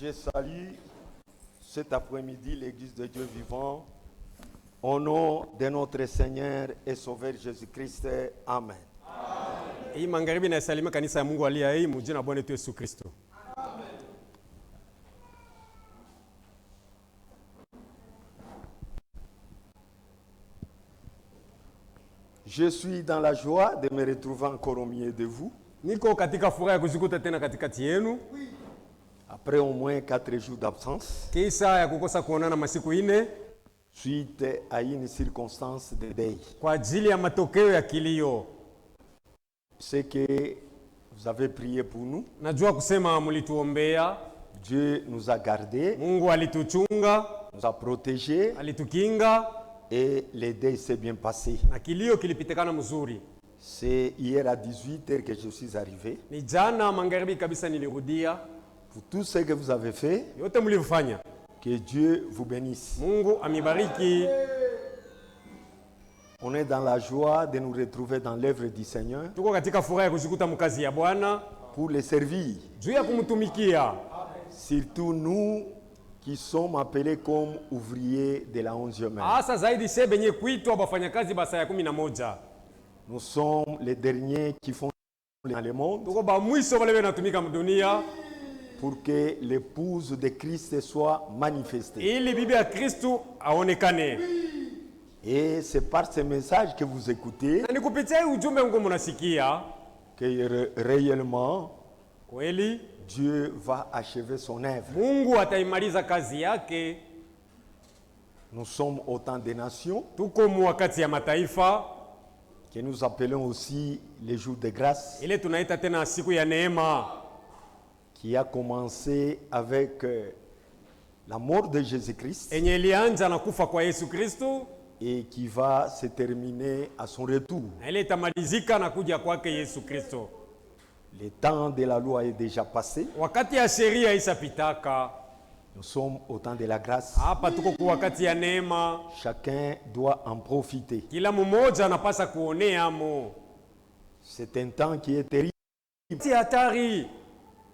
Je salue cet après-midi l'Église de Dieu vivant au nom de notre Seigneur et Sauveur Jésus-Christ. Amen. Hii magharibi na salima kanisa ya Mungu aliye hai mjina la Bwana wetu Yesu Kristo. Je suis dans la joie de me retrouver encore au milieu de vous. Niko katika furaha ya kuzikuta tena katikati yenu. Après au moins 4 jours d'absence. Kisha ya kukosa kuonana masiku 4 suite à une circonstance de deuil. Kwa ajili ya matokeo ya kilio. C'est que vous avez prié pour nous. Najua kusema mlituombea. Dieu nous a gardés. Mungu alituchunga, nous a protégés. Alitukinga. Et le deuil s'est bien passé. Na kilio kilipitikana mzuri. C'est hier à 18h que je suis arrivé. Ni jana magharibi kabisa nilirudia. Pour tout ce que vous avez fait, yote mlifanya, que Dieu vous bénisse. Mungu amibariki. On est dans la joie de nous retrouver dans l'œuvre du Seigneur. Tuko katika furaha ya kushikuta mkazi ya Bwana. Pour le servir. Juu ya kumtumikia. Surtout nous qui sommes appelés comme ouvriers de la 11e heure. Asa zaidi sisi benye kuitwa bafanyakazi basa ya 11. Nous sommes les derniers qui font dans le monde. Tuko ba mwisho wale wanatumika mdunia. Pour que l'épouse de Christ soit manifestée. Ili bibi ya Kristo aonekane. Et c'est par ce message que vous écoutez. Na nikupitia ujumbe ngo mnasikia que réellement kweli Dieu va achever son œuvre. Mungu ataimaliza kazi yake. Nous sommes au temps des nations. Tuko wakati ya mataifa. Que nous appelons aussi les jours de grâce. Ile tunaita tena siku ya neema. Qui a commencé avec la mort de Jésus-Christ. Enye ilianza na kufa kwa Yesu Kristo. Et qui va se terminer à son retour. Ile itamalizika na kuja kwake Yesu Kristo. Le temps de la loi est déjà passé. Wakati ya sheria isapitaka. Nous sommes au temps de la grâce. Hapa tuko kwa wakati ya neema. Chacun doit en profiter. Kila mmoja anapasa kuonea mo. C'est un temps qui est terrible. Si hatari.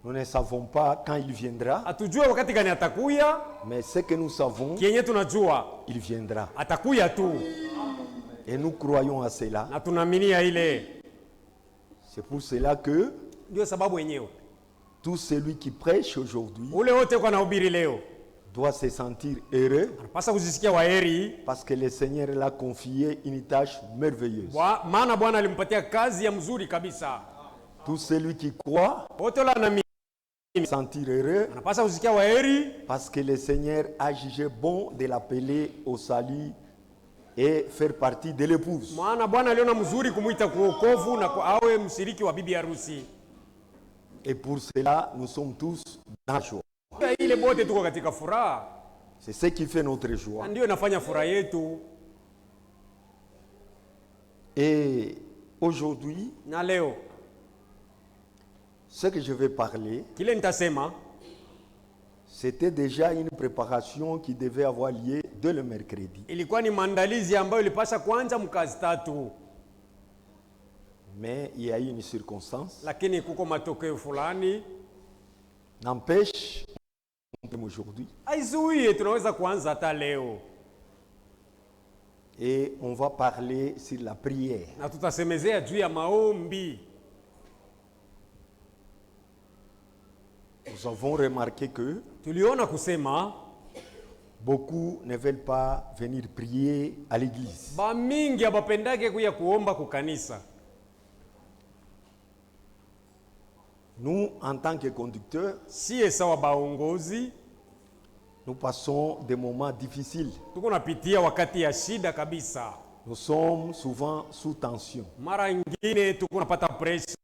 Nous ne savons pas quand il viendra. Atujua wakati gani atakuya. Mais ce que nous savons, kienye tunajua, il viendra. Atakuya tu. Et nous croyons à cela. Na tunaaminia ile. C'est pour cela que ndio sababu yenyewe tout celui qui prêche aujourd'hui ule wote kwa nahubiri leo doit se sentir heureux. Anapasa kujisikia waheri. Parce que le Seigneur l'a confié une tâche merveilleuse. Maana Bwana alimpatia kazi ya mzuri kabisa. Tout celui qui croit wote la na sentir heureux. Anapasa kujisikia waheri. Parce que le Seigneur a jugé bon de l'appeler au salut et faire partie de l'épouse. Maana Bwana aliona mzuri kumuita kuokovu na awe mshiriki wa bibi harusi. Et pour cela, nous sommes tous dans la joie. Ile bote tuko katika furaha. C'est ce qui fait notre joie. Ndio inafanya furaha yetu. Et aujourd'hui, na leo ce que je vais parler, kile nitasema, c'était déjà une préparation qui devait avoir lieu dès le mercredi. Ilikuwa ni maandalizi ambayo ilipasha kuanza mkazi tatu. Mais il y a eu une circonstance. Lakini kuko matokeo fulani. N'empêche, aujourd'hui. Aizuie tunaweza kuanza hata leo. Et on va parler sur la prière. Na tutasemezea juu ya maombi. Nous avons remarqué que tuliona kusema beaucoup ne veulent pas venir prier à l'église. Ba mingi abapendake kuya kuomba kukanisa. Nous, en tant que conducteurs, si sawa baongozi, nous passons des moments difficiles. Tuko napitia wakati ya shida kabisa. Nous sommes souvent sous tension. Mara nyingine tuko napata pressure.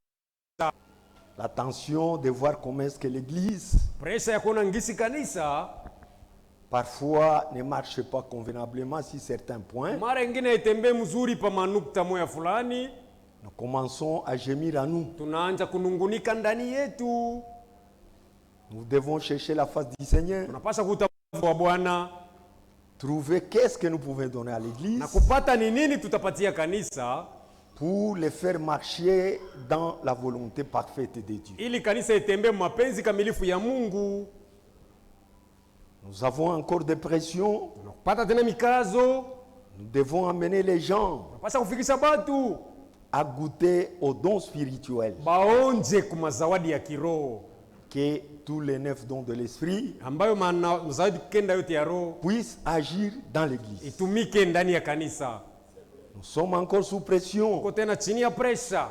La tension de voir comment est-ce que l'église pressure ya kuona ngisi kanisa parfois ne marche pas convenablement sur certains points. Mara nyingine itembe mzuri pa manukta moya fulani. Nous commençons à gémir à nous. Tunaanza kunungunika ndani yetu. Nous devons chercher la face du Seigneur. Tunapaswa kutafuta Bwana. Trouver qu'est-ce que nous pouvons donner à l'église. Na kupata ni nini tutapatia kanisa. Pour les faire marcher dans la volonté parfaite de Dieu. Ili kanisa itembe mapenzi kamilifu ya Mungu. Nous avons encore des pressions. Tunapata tena mikazo. Nous devons amener les gens Tunapasa kufikisha watu à goûter aux dons spirituels baonje kumazawadi ya kiroho que tous les 9 dons de l'esprit ambayo mazawadi kenda yote ya roho puissent agir dans l'église. itumike ndani ya kanisa. Nous sommes encore sous pression. Tuko tena chini ya pressure.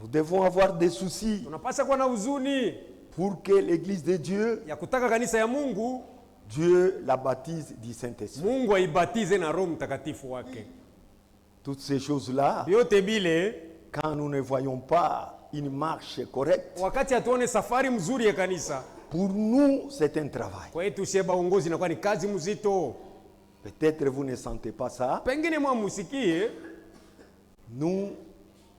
Nous devons avoir des soucis Tunapasa kuwa na huzuni pour que l'église de Dieu, ya kutaka kanisa ya Mungu, Dieu la baptise du Saint-Esprit. Mungu aibatize na Roho Mtakatifu wake. Toutes ces choses-là, Yote bile quand nous ne voyons pas une marche correcte, wakati hatuone safari mzuri ya kanisa, pour nous, c'est un travail. kwetu sheba uongozi inakuwa ni kazi mzito. Peut-être vous ne sentez pas ça. Pengine mwa musikie, Nous,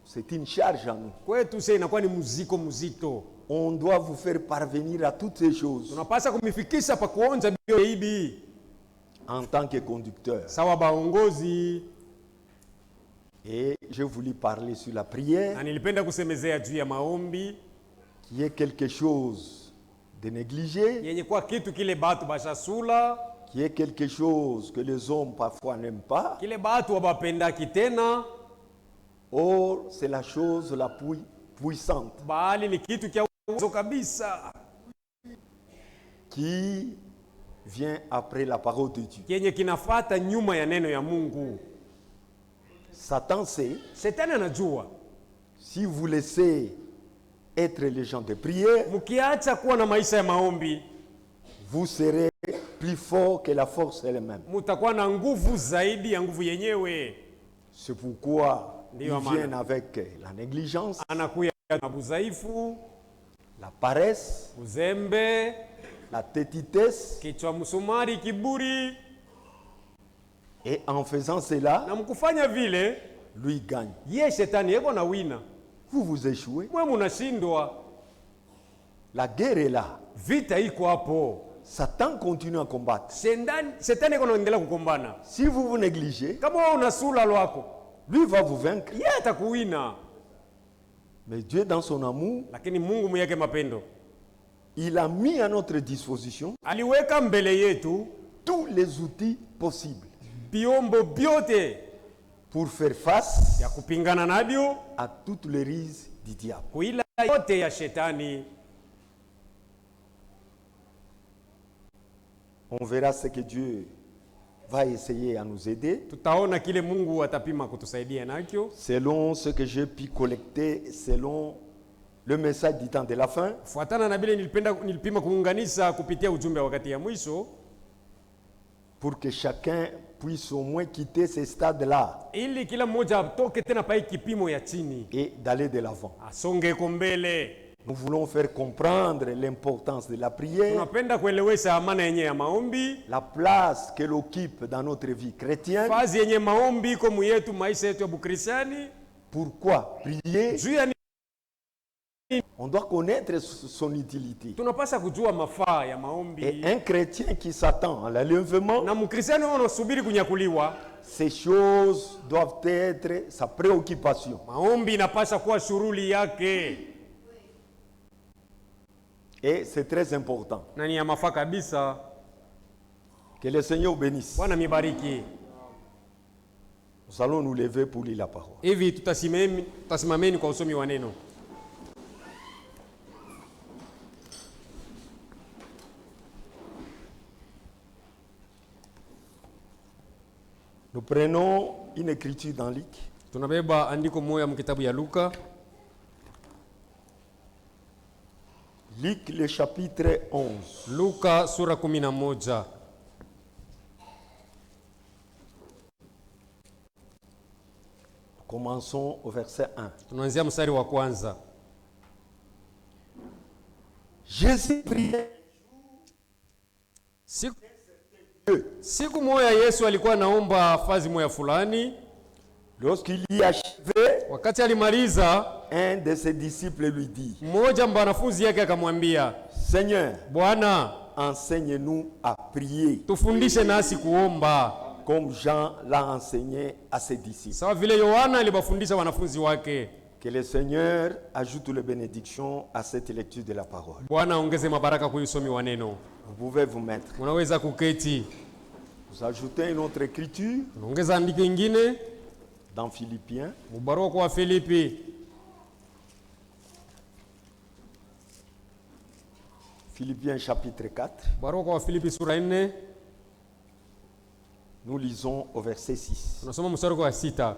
c'est une charge à nous. kwetu sasa inakuwa ni muziko mzito. On doit vous faire parvenir à toutes ces choses Tunapasa kumifikisha pa kuonja bio hivi en tant que conducteur. sawa baongozi. Et je voulais parler sur la prière, Na nilipenda kusemezea juu ya maombi qui est quelque chose de négligé, yenye kwa kitu kile batu bashasula, qui est quelque chose que les hommes parfois n'aiment pas. kile batu wabapendaki tena, Or, c'est la chose la plus puissante bali ni kitu kia uwezo kabisa qui vient après la parole de Dieu. kenye kinafata nyuma ya neno ya Mungu. Satan sait, Shetani anajua si vous laissez être les gens de prière, mkiacha kuwa na maisha ya maombi, vous serez plus fort que la force elle-même. mutakuwa na nguvu zaidi ya nguvu yenyewe. C'est pourquoi ils Ndio maana viennent avec la négligence, anakuya na budhaifu, la paresse, uzembe, la tétitesse, kichwa msumari, kiburi, et en faisant cela, na mkufanya vile lui gagne. ye shetani yeko na wina, Vous vous échouez. mwe munashindwa. La guerre est là. Vita iko hapo, Satan continue à combattre. shetani yeko naendelea kukombana. Si vous vous négligez, Kama wewe unasula lwako, lui va vous vaincre. ye atakuwina. Mais Dieu, dans son amour, Lakini Mungu mweke mapendo il a mis à notre disposition aliweka mbele yetu tous les outils possibles vyombo vyote pour faire face ya kupingana navyo à toutes les rises du diable. kuila yote ya shetani. On verra ce que Dieu va essayer à nous aider Tutaona kile Mungu atapima kutusaidia nacho selon ce que j'ai pu collecter, selon le message du temps de la fin, fuatana na vile nilipima kuunganisha kupitia ujumbe wa wakati ya mwisho, pour que chacun puisse au moins quitter ces stades-là ili kila mmoja atoke tena pai kipimo ya chini et d'aller de l'avant. asongeko mbele. Nous voulons faire comprendre l'importance de la prière, Tunapenda kuelewesha amana yenye ya maombi, la place qu'elle occupe dans notre vie chrétienne. fazi yenye maombi iko muyetu maisha yetu ya Bukristiani. Pourquoi prier? Juu ya ni On doit connaître son utilité. tunapasa kujua mafaa ya Et maombi, un chrétien qui s'attend à l'enlèvement, na Mkristiani anasubiri kunyakuliwa, ces choses doivent être sa préoccupation. maombi inapasha kuwa shughuli yake, Et c'est très important. na ni ya mafaa kabisa. Que le Seigneur bénisse. Bwana mibariki. Nous allons nous lever pour lire la parole. Hivi tutasimameni kwa usomi wa neno. Nous prenons une écriture dans Luc, Tunabeba andiko moja mkitabu ya Luka, Luc le chapitre 11. Luka sura 11. Commençons au verset 1. Tunaanzia mstari wa kwanza. Jésus priait Siku moja Yesu alikuwa anaomba fazi moja fulani. lorsqu'il y achevait, Wakati alimaliza, un de ses disciples lui dit, mmoja wa wanafunzi yake akamwambia, Seigneur, Bwana, enseigne-nous à prier, tufundishe nasi kuomba comme Jean l'a enseigné à ses disciples. sawa vile Yohana alibafundisha wanafunzi wake. Que le Seigneur ajoute les bénédictions à cette lecture de la parole. Bwana ongeze mabaraka kwa usomi wa neno. Vous pouvez vous mettre. Unaweza kuketi. Vous ajoutez une autre écriture Unaongeza andiko ingine dans Philippiens. Mubarua kwa Filipi. Philippiens chapitre 4. Barua kwa Filipi sura 4. Nous lisons au verset 6. Tunasoma mstari wa 6.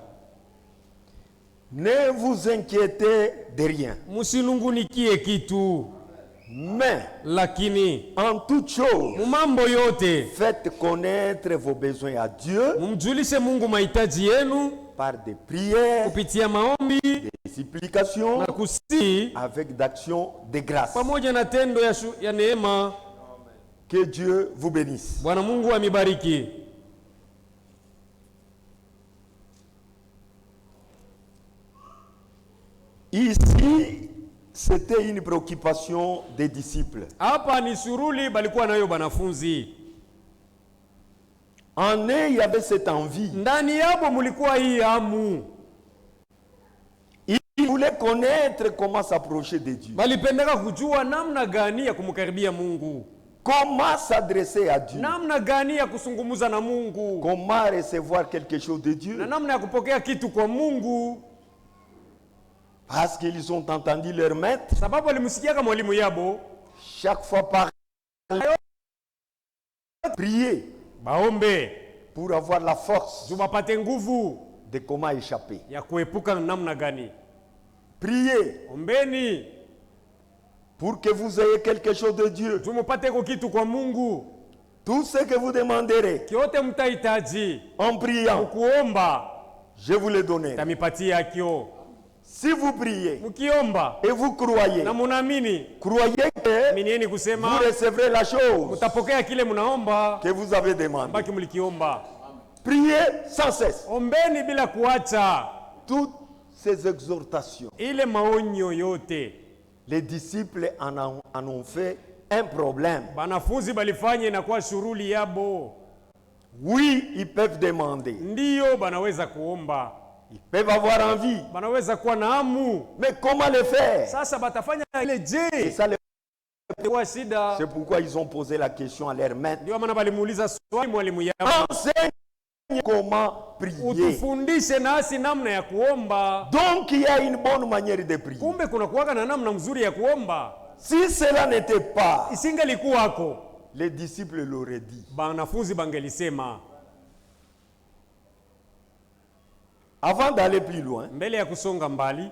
Ne vous inquiétez de rien. Musinungunikie kitu. Mais Lakini en toute chose, mumambo yote faites connaître vos besoins à Dieu mumjulishe Mungu mahitaji yenu par des prières, kupitia maombi des supplications, na kusihi avec d'action de grâce. pamoja na tendo ya neema. Que Dieu vous bénisse. Bwana Mungu amibariki. Ici, c'était une préoccupation des disciples. Hapa ni suruli balikuwa nayo banafunzi. En eux, il y avait cette envie. Ndani yabo mulikuwa hii hamu. Ils voulaient connaître comment s'approcher de Dieu. Balipendeka kujua namna gani ya kumkaribia Mungu. Comment s'adresser à Dieu. Namna gani ya kusungumuza na Mungu. Comment recevoir quelque chose de Dieu. Na namna ya kupokea kitu kwa Mungu. Parce qu'ils ont entendu leur maître. Sababu walimsikia kama mwalimu yabo. Chaque fois par prier. Baombe. Pour avoir la force. Zubapate nguvu. De comment échapper. Ya kuepuka namna gani. Priez. Ombeni. Pour que vous ayez quelque chose de Dieu. Zumupate ko kitu kwa Mungu. Tout ce que vous demanderez. Kyote mtahitaji. En priant. Kuomba. Je vous le donnerai. Tamipatia kyo. Si vous priez Mukiomba et vous croyez, na munamini, croyez que minieni kusema vous recevrez la chose mutapokea kile munaomba que vous avez demandé. baki mulikiomba. Priez sans cesse. Ombeni bila kuacha. Toutes ces exhortations, Ile maonyo yote les disciples en ont fait un problème. banafunzi balifanya inakuwa shuruli yabo. Oui, ils peuvent demander. Ndiyo banaweza kuomba. Ils peuvent avoir envie. Banaweza kuwa na hamu. Mais comment le faire? Sasa batafanya ile je? C'est pourquoi ils ont posé la question à leur maître. Ndio maana balimuuliza swali mwalimu yao. Enseigne comment prier. Utufundishe nasi namna ya kuomba. Donc il y a une bonne manière de prier. Kumbe kuna kuwaga na namna mzuri ya kuomba. Si cela n'était pas, isingelikuwako, les disciples l'auraient dit. Banafunzi bangelisema. Avant d'aller plus loin, mbele ya kusonga mbali,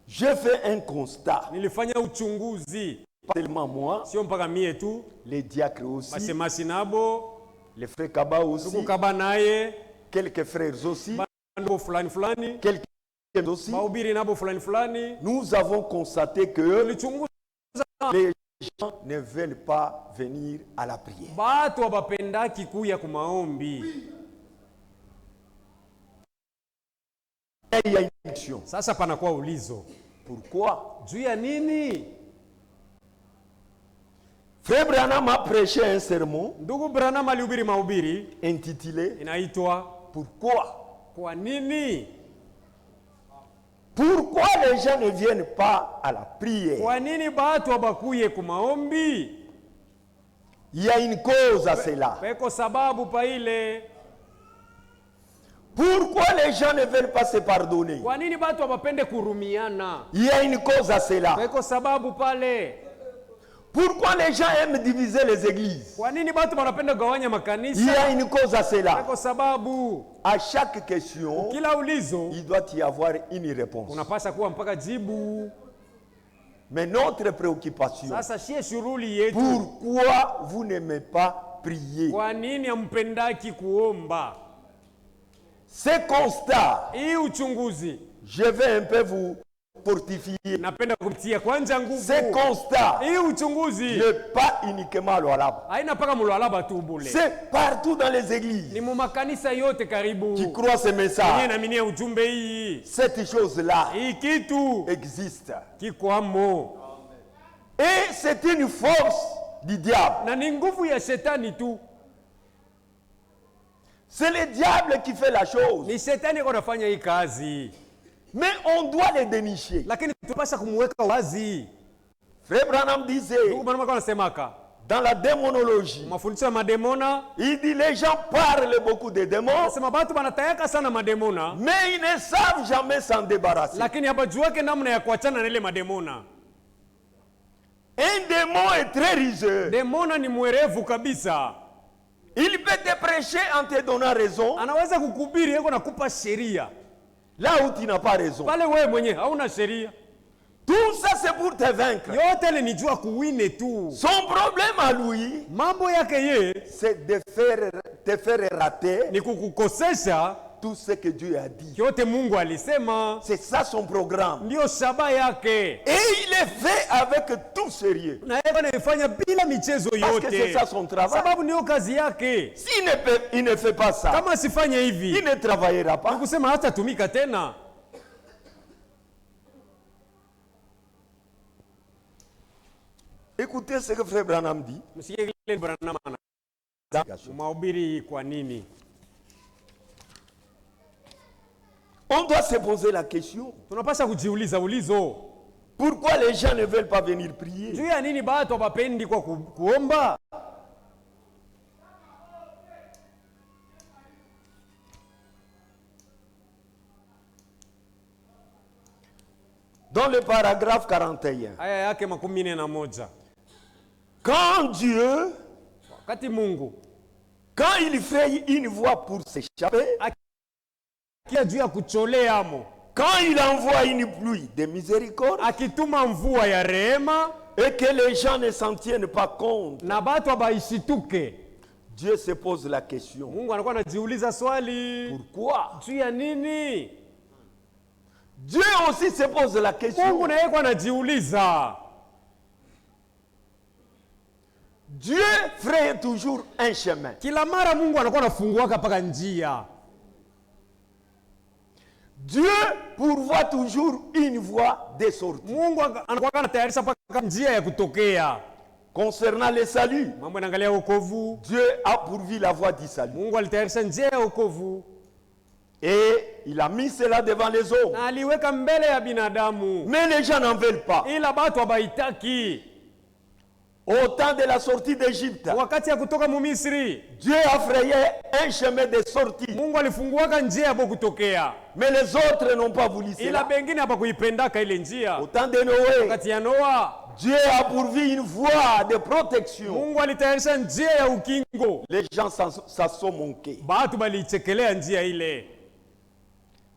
j'ai fait un constat. Nilifanya uchunguzi. Pas seulement moi, sio mpaka mie tu, les diacres aussi, basemasi nabo, les frères Kaba aussi, Kaba naye, quelques frères aussi, nabo fulani fulani, quelques aussi, mahubiri nabo fulani fulani. Nous avons constaté que les gens ne veulent pas venir à la prière. Batu abapendaki kuya kumaombi. Il y a une question. Sasa panakuwa ulizo. Pourquoi? Juu ya nini? Frère Branham a prêché un sermon. Ndugu Branham alihubiri mahubiri intitulé inaitwa Pourquoi? Kwa nini? Pourquoi les gens ne viennent pas à la prière? Kwa nini batu abakuye kumaombi? Il y a une cause à cela. Peko sababu pa ile. Pourquoi les gens ne veulent pas se pardonner? Kwa nini batu abapende kurumiana? Il y a une cause à cela. Peko sababu pale. Pourquoi les gens aiment diviser les églises? Kwa nini batu wanapenda gawanya makanisa? Il y a une cause à cela. Peko sababu. À chaque question, kila ulizo, il doit y avoir une réponse. Unapasa kuwa mpaka jibu. Mais notre préoccupation, sasa shie shuruli yetu, pourquoi vous n'aimez pas prier? Kwa nini hampendaki kuomba? Ce constat, hii uchunguzi, je vais un peu vous fortifier. Napenda kumtia kwanza nguvu. Ce constat, hii uchunguzi, n'est pas uniquement à Lualaba. Haina paka Lualaba tu bule. C'est partout dans les églises. Ni mu makanisa yote karibu. Qui croient ce message. Naminia ujumbe hii. Cette chose-là hii kitu existe. Kikwamo. Et c'est une force du diable. Na ni nguvu ya shetani tu. C'est le diable qui fait la chose. Ni shetani konafanya hii kazi. Mais on doit les dénicher. lakini tunapaswa kumweka wazi. Frère Branham disait, Ndugu Branham anasemaka dans la démonologie, mafundisho ya mademona, il dit les gens parlent beaucoup de démons, anasema watu wanatayaka sana mademona, mais ils ne savent jamais s'en débarrasser. lakini hapajuake namna ya kuachana na ile mademona. Un démon est très rusé. Demona ni mwerevu kabisa. Il peut te prêcher en te donnant raison, Anaweza kukuhubiri yako na kupa sheria là où tu n'as pas raison. pale wewe mwenyewe hauna sheria. Tout ça c'est pour te vaincre. Yote ile ni jua kuwine tu. Son problème à lui, Mambo yake ye c'est de te faire rater ni kukukosesha tout ce que Dieu a dit. yote Mungu alisema. C'est ça son programme. Ndio shaba yake, Et il le fait avec tout sérieux. na yeye anaifanya bila michezo Parce que c'est yote, ça son travail. sababu ndio kazi yake. Il ne fait pas ça, Kama asifanye il hivi, ne travaillera pas. kusema hata tumika tena. Écoutez ce que Frère Branham dit. Msikie kile Branham anasema. Mahubiri kwa nini? On doit se poser la question. Tunapaswa kujiuliza ulizo, Pourquoi les gens ne veulent pas venir prier? juu ya nini watu hawapendi kwa kuomba? Dans le paragraphe 41, Aya yake 41, quand Dieu, wakati Mungu quand il fait une voie pour s'échapper, kia juu ya kucholeamo, quand il envoie une pluie de miséricorde akituma mvua ya rehema et que les gens ne s'en tiennent pas compte, na watu habaishituke, Dieu se pose la question. Mungu anakuwa anajiuliza swali, Pourquoi? juu ya nini? Dieu aussi se pose la question. Mungu na yeye kwa anajiuliza. Dieu ferait toujours un chemin. Kila mara Mungu anakuwa anafunguaka paka njia. Dieu pourvoit toujours une voie de sortie. Mungu anakuwa anatayarisha paka njia ya kutokea. Concernant le salut, Mambo yanaangalia wokovu, Dieu a pourvu la voie du salut. Mungu alitayarisha njia ya wokovu Et il a mis cela devant les hommes. na aliweka mbele ya binadamu, Mais les gens n'en veulent pas. ila watu habaitaki. Au temps de la sortie d'Égypte, Wakati ya kutoka Mumisri, Dieu a frayé un chemin de sortie. Mungu alifunguaka njia ya kutokea, Mais les autres n'ont pas voulu ila cela. bengine hapakuipendaka ile njia. Au temps de Noé, Wakati ya Noa, Dieu a pourvu une voie de protection. Mungu alitayarisha njia ya ukingo, Les gens s'en sont moqués. batu balichekelea njia ile,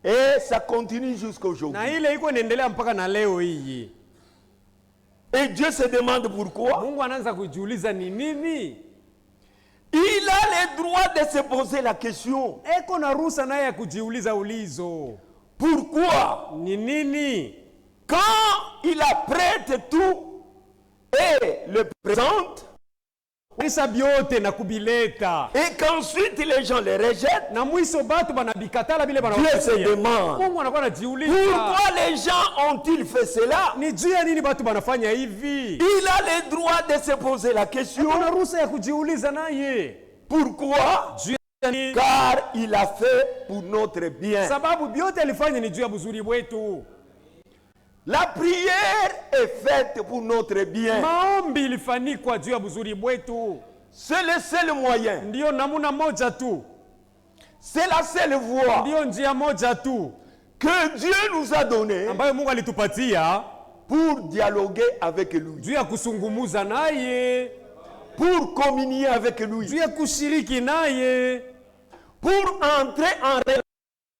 Et ça continue jusqu'à aujourd'hui. na ile iko inaendelea mpaka na leo hii. Et Dieu se demande pourquoi. Mungu anaanza kujiuliza ni nini. Il a le droit de se poser la question. Eko na ruhusa naye ya kujiuliza ulizo, Pourquoi, ni nini? quand il apprête tout et le présente, Kisha byote na kubileta, et qu'ensuite les gens les rejettent, na mwiso batu banabikatala bile Dieu se banawapatia. demande, Mungu anakuwa anajiuliza, pourquoi les gens ont-ils fait cela? ni juu ya nini batu banafanya hivi? Il a le droit de se poser la question. Kuna ruhusa ya kujiuliza naye. Pourquoi? Juu ya nini? Car il a fait pour notre bien. Sababu byote alifanya ni juu ya buzuri bwetu. La prière est faite pour notre bien. Maombi ilifanikwa juu ya buzuri bwetu. C'est le seul moyen. Ndiyo namuna moja tu, C'est la seule voie ndiyo njia moja tu que Dieu nous a donnée ambayo Mungu alitupatia pour dialoguer avec lui, juu ya kusungumuza naye, pour communier avec lui, juu ya kushiriki naye, pour entrer en relation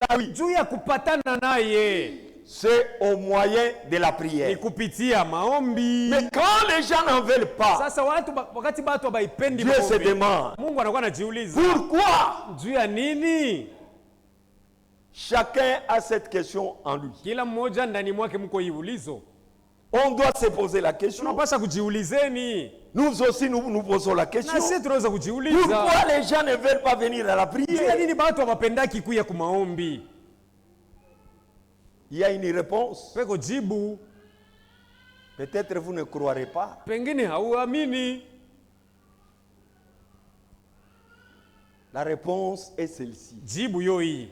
avec lui. juu ya kupatana naye, C'est au moyen de la ni prière. kupitia maombi. Mais quand les gens n'en veulent pas, Sasa wakati watu hawaipendi Dieu se maombi, demande, Mungu anakuwa anajiuliza pourquoi? juu ya nini? Chacun a cette question en lui. Kila mmoja ndani mwake mko hii ulizo, On doit se poser la question. tunapaswa kujiulizeni, Nous aussi, nous posons la na question. sisi tunaweza kujiuliza Pourquoi les gens ne veulent pas venir à la juu ya prière? nini watu hawapendaki kuya kumaombi. Il y a une réponse. Peko jibu, Peut-être vous ne croirez pas. pengine hauamini. La réponse est celle-ci. Jibu yo hii,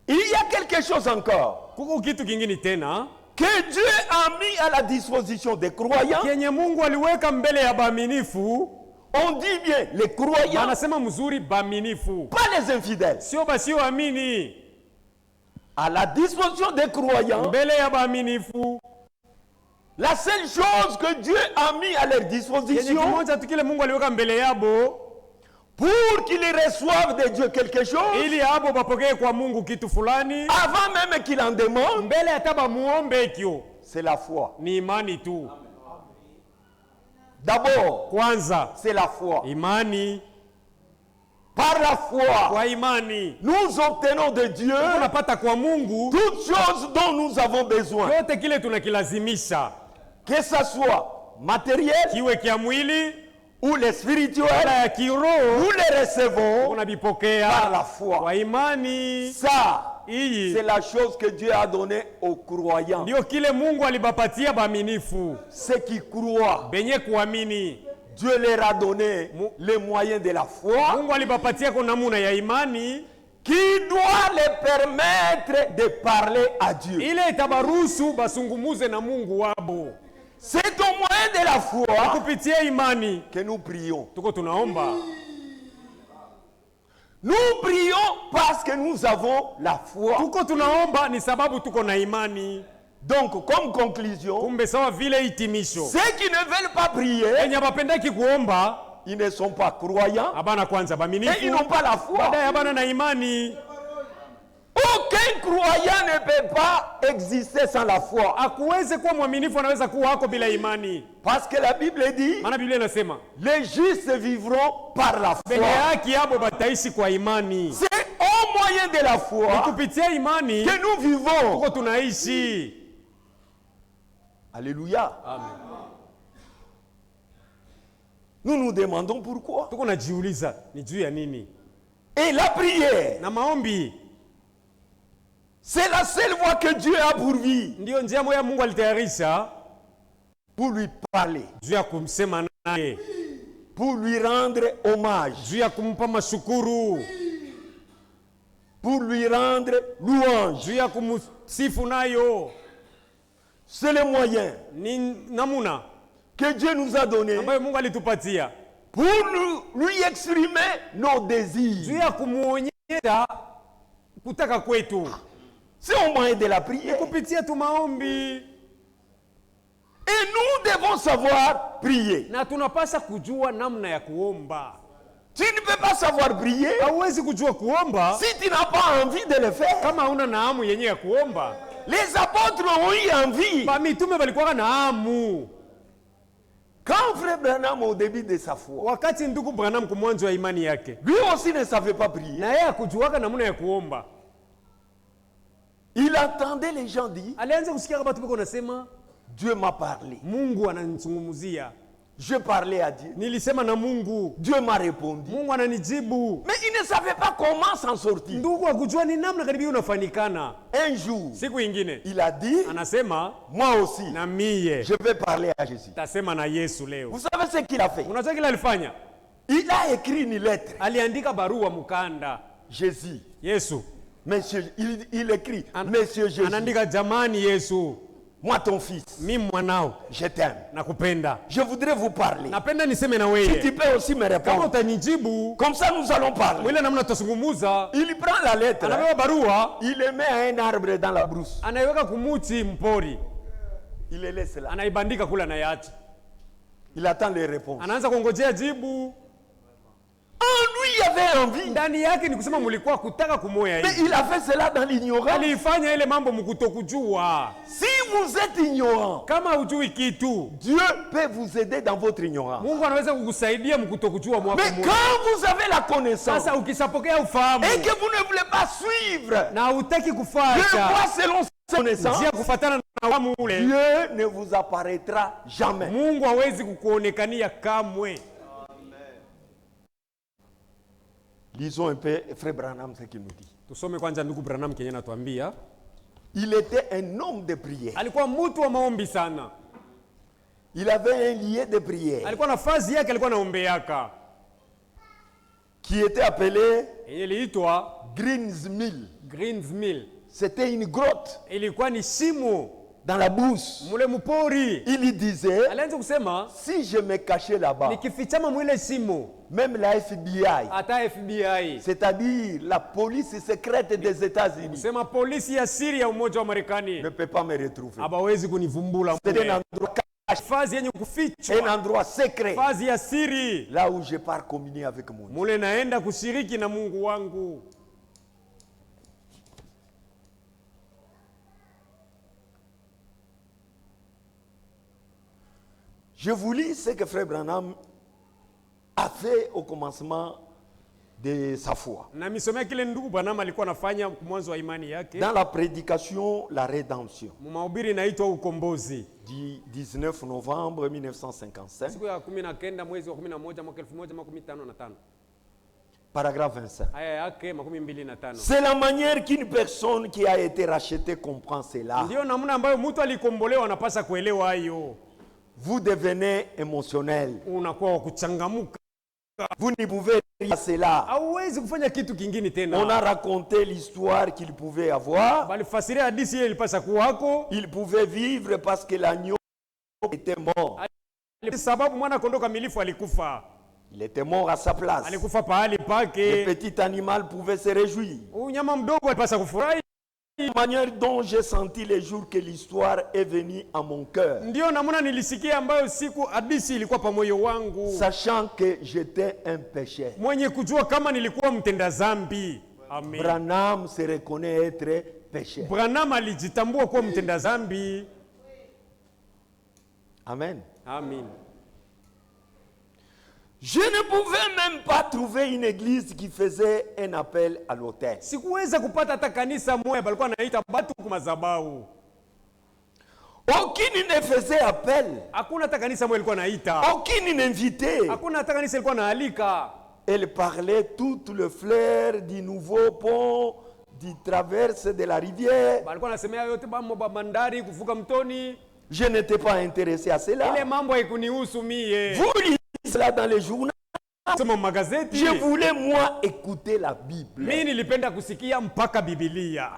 Il y a quelque chose encore Kuko kitu kingine tena que Dieu a mis à la disposition des croyants. kenye Mungu aliweka mbele ya baaminifu. On dit bien les croyants, Anasema mzuri baaminifu, pas les infidèles. sio basioamini. À la disposition des croyants, Mbele ya baaminifu la seule chose que Dieu a mis à leur kenye disposition kimoja tu kile Mungu aliweka mbele yabo pour qu'ils reçoivent de Dieu quelque chose, ili abo bapokee kwa Mungu kitu fulani avant même qu'ils en demandent, mbele hata bamuombe kio, c'est la foi. ni imani tu. D'abord, Kwanza c'est la foi. imani. Par la foi, Kwa imani nous obtenons de Dieu tunapata kwa Mungu toutes choses dont nous avons besoin. yote kile tunakilazimisha, Que ça soit matériel kiwe kia mwili ou les spirituels, wala ya kiroho, nous les recevons par unavipokea la foi. kwa imani. Ça, c'est Iyi la chose que Dieu a donnée aux croyants. ndio kile Mungu alibapatia baaminifu Ceux qui croient, benye kuamini. Dieu leur a donné les moyens de la foi Mungu alibapatia kwa namuna ya imani qui doit les permettre de parler à Dieu. ile itabaruhusu basungumuze na Mungu wabo. C'est au moyen de la foi Kupitia imani que nous prions. tuko tunaomba. Nous prions parce que nous avons la foi. Tuko tunaomba ni sababu tuko na imani. Donc, comme conclusion, Kumbe sawa vile hitimisho, ceux qui ne veulent pas prier, wenye bapendaki kuomba ils ne sont pas croyants abana kwanza et ils baaminifu, n'ont pas la foi. baadaye abana na imani. Aucun croyant ne peut pas exister sans la foi. Akuweze kuwa mwaminifu, anaweza kuwa hako bila imani. Parce que la Bible dit, Maana Biblia inasema les justes vivront par la benye foi. haki abo bataishi kwa imani. C'est au moyen de la foi Kupitia imani que nous vivons. tuko tunaishi. Alléluia. Nous nous demandons pourquoi. Tuko najiuliza ni juu ya nini? Et la prière, Na maombi c'est la seule voie que Dieu a pourvue ndio njia moja Mungu alitayarisha pour lui parler, juu ya kumsema naye, pour lui rendre hommage, juu ya kumpa mashukuru, pour lui rendre louange. juu ya kumsifu nayo. C'est le moyen Ni namuna que Dieu nous a donné ambayo Mungu alitupatia pour lui exprimer nos juu désirs. ya kumuonyesha kutaka kwetu C'est au moyen de la prière. kupitia tu maombi, Et nous devons savoir prier. na tunapasha kujua namna ya kuomba. Tu ne peux pas savoir prier Hauwezi kujua kuomba si tu n'as pas envie de le faire. kama hauna na hamu yenyewe ya kuomba. Les apôtres ont eu envie. Mitume walikuwa na hamu. Quand frère Branham, au début de sa foi, Wakati ndugu Branham kumwanzo wa imani yake, lui aussi ne savait pas prier. na yeye akujuaka namna ya kuomba, Il entendait les gens dire, alianza kusikia kama tuko nasema Dieu m'a parlé. Mungu ananizungumzia. Je parlais à Dieu. Nilisema na Mungu, Dieu m'a répondu. Mungu ananijibu. Mais il ne savait pas comment s'en sortir. Ndugu akujua ni namna karibu unafanikana. Un jour, Siku ingine il a dit, anasema moi aussi, na mie je vais parler à Jésus. tasema na Yesu leo. Vous savez ce qu'il a fait? Unajua kile alifanya? Il a écrit une lettre. Aliandika barua mkanda. Jésus, Yesu monsieur, il écrit, Monsieur Jésus, anaandika, jamani Yesu, moi ton fils, mimi mwanao je t'aime. nakupenda. Je voudrais vous parler. Napenda niseme na Si wewe. tu peux aussi me Kama répondre. utanijibu, Comme ça, nous allons parler. mwile namna tutazungumuza. Il prend la lettre, Anabeba barua, il le met à un arbre dans la brousse. anaiweka kumuti mpori, Il le laisse là. anaibandika kule, anaiacha. Il attend les réponses. Anaanza kungojea jibu. En lui, il avait envie. Ndani yake ni kusema mulikuwa kutaka kumoya Mais hivi. il a fait cela dans l'ignorance. Alifanya ile mambo mkutokujua. Si vous êtes ignorant, Kama hujui kitu, Dieu peut vous aider dans votre ignorance. Mungu anaweza kukusaidia mkutokujua mwako Mais mmoja. quand vous avez la connaissance Sasa ukisapokea ufahamu et que vous ne voulez pas suivre na hutaki Dieu kufuata voit selon sa connaissance, njia kufatana na ufahamu ule, Dieu ne vous apparaîtra jamais. Mungu hawezi kukuonekania kamwe. Lisons un peu Frère Branham ce qu'il nous dit. Tusome kwanza ndugu Branham kenye anatuambia. Il était un homme de prière. Alikuwa mtu wa maombi sana. Il avait un lieu de prière Alikuwa na fazi yake, alikuwa naombeaka qui était appelé yenye iliitwa Greensmill. Greensmill. C'était une grotte Ilikuwa ni shimo dans la bourse. mule mpori. Il y disait, Alianza kusema si je me cachais là-bas, nikifichama mwile shimo même la FBI, hata FBI, c'est-à-dire la police secrète des États-Unis, kusema polisi ya siri ya Umoja wa Marekani ne peut pas me retrouver. hawawezi kunivumbula. C'est un endroit caché, Fazi yenye kufichwa, un endroit secret, fazi ya siri, là où je pars communier avec mon Dieu. mule naenda kushiriki na Mungu wangu. Je vous lis ce que Frère Branham a fait au commencement de sa foi. Na misomea kile ndugu Branham alikuwa anafanya mwanzo wa imani yake. Dans la prédication, la rédemption, Mahubiri inaitwa ukombozi. du 19 novembre 1955, Siku ya 19 mwezi wa 11 mwaka 1955. paragraphe 25. Aya yake 25. C'est la manière qu'une personne qui a été rachetée comprend cela. Ndio namna ambayo mtu alikombolewa anapaswa kuelewa hayo. Vous devenez émotionnel. Unakuwa wa kuchangamuka. Vous ne pouvez rien à cela. Hauwezi kufanya kitu kingine tena. On a raconté l'histoire qu'il pouvait avoir. Bali fasiria hadithi ile ilipasa kuwako. Il pouvait vivre parce que l'agneau était mort. Sababu mwana kondoo kamilifu alikufa. Il était mort à sa place. Alikufa pahali Le pake. petit animal pouvait se réjouir. Unyama mdogo alipasa kufurahi. La manière dont j'ai senti les jours que l'histoire est venue à mon cœur, Ndio namna nilisikia ambayo siku hadithi ilikuwa pa moyo wangu. sachant que j'étais un pécheur. Mwenye kujua kama nilikuwa mtenda zambi. Amen. Branham se reconnaît être pécheur. Branham alijitambua kuwa mtenda zambi. Amen. Amen. Je ne pouvais même pas trouver une église qui faisait un appel à l'autel. Sikuweza kupata hata kanisa moja balikuwa naita batu kwa madhabahu. Aucune ne faisait appel. Hakuna hata kanisa moja ilikuwa naita. Aucune n'invitait. Hakuna hata kanisa ilikuwa naalika. Elle parlait tout le flair du nouveau pont, du traverse de la rivière. Balikuwa nasemea yote mambo ba bandari kuvuka mtoni. Je n'étais pas intéressé à Ile cela. mambo haikunihusu mie. Vous lisez cela dans les journaux. Soma magazeti. Je voulais moi écouter la Bible. Mimi nilipenda kusikia mpaka Biblia.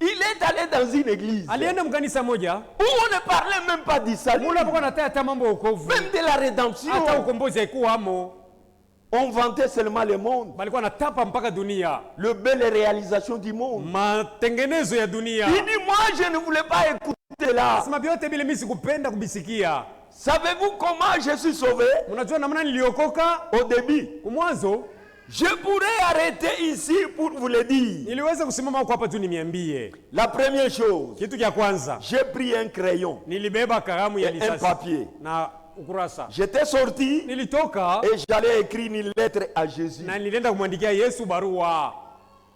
Il est allé dans une église Alienda mkanisa moja. où on ne parlait même pas du salut, Mula alikuwa anataya hata mambo ya wokovu. même de la rédemption. Hata ukombozi haikuwa hamo. On vantait seulement le monde, Balikuwa natapa mpaka dunia. le belle réalisation du monde. Matengenezo ya dunia. Il dit, moi je ne voulais pas écouter là. Sema vyote vile mimi sikupenda kubisikia. Savez-vous comment je suis sauvé? Unajua namna niliokoka? Au début, Mwanzo je pourrais arrêter ici pour vous le dire. niliweza kusimama huko hapa tu niambie. La première chose, Kitu cha kwanza, j'ai pris un crayon nilibeba kalamu ya et un risasi papier. na ukurasa. J'étais sorti Nilitoka et j'allais écrire une lettre à Jésus. na nilienda kumwandikia Yesu barua.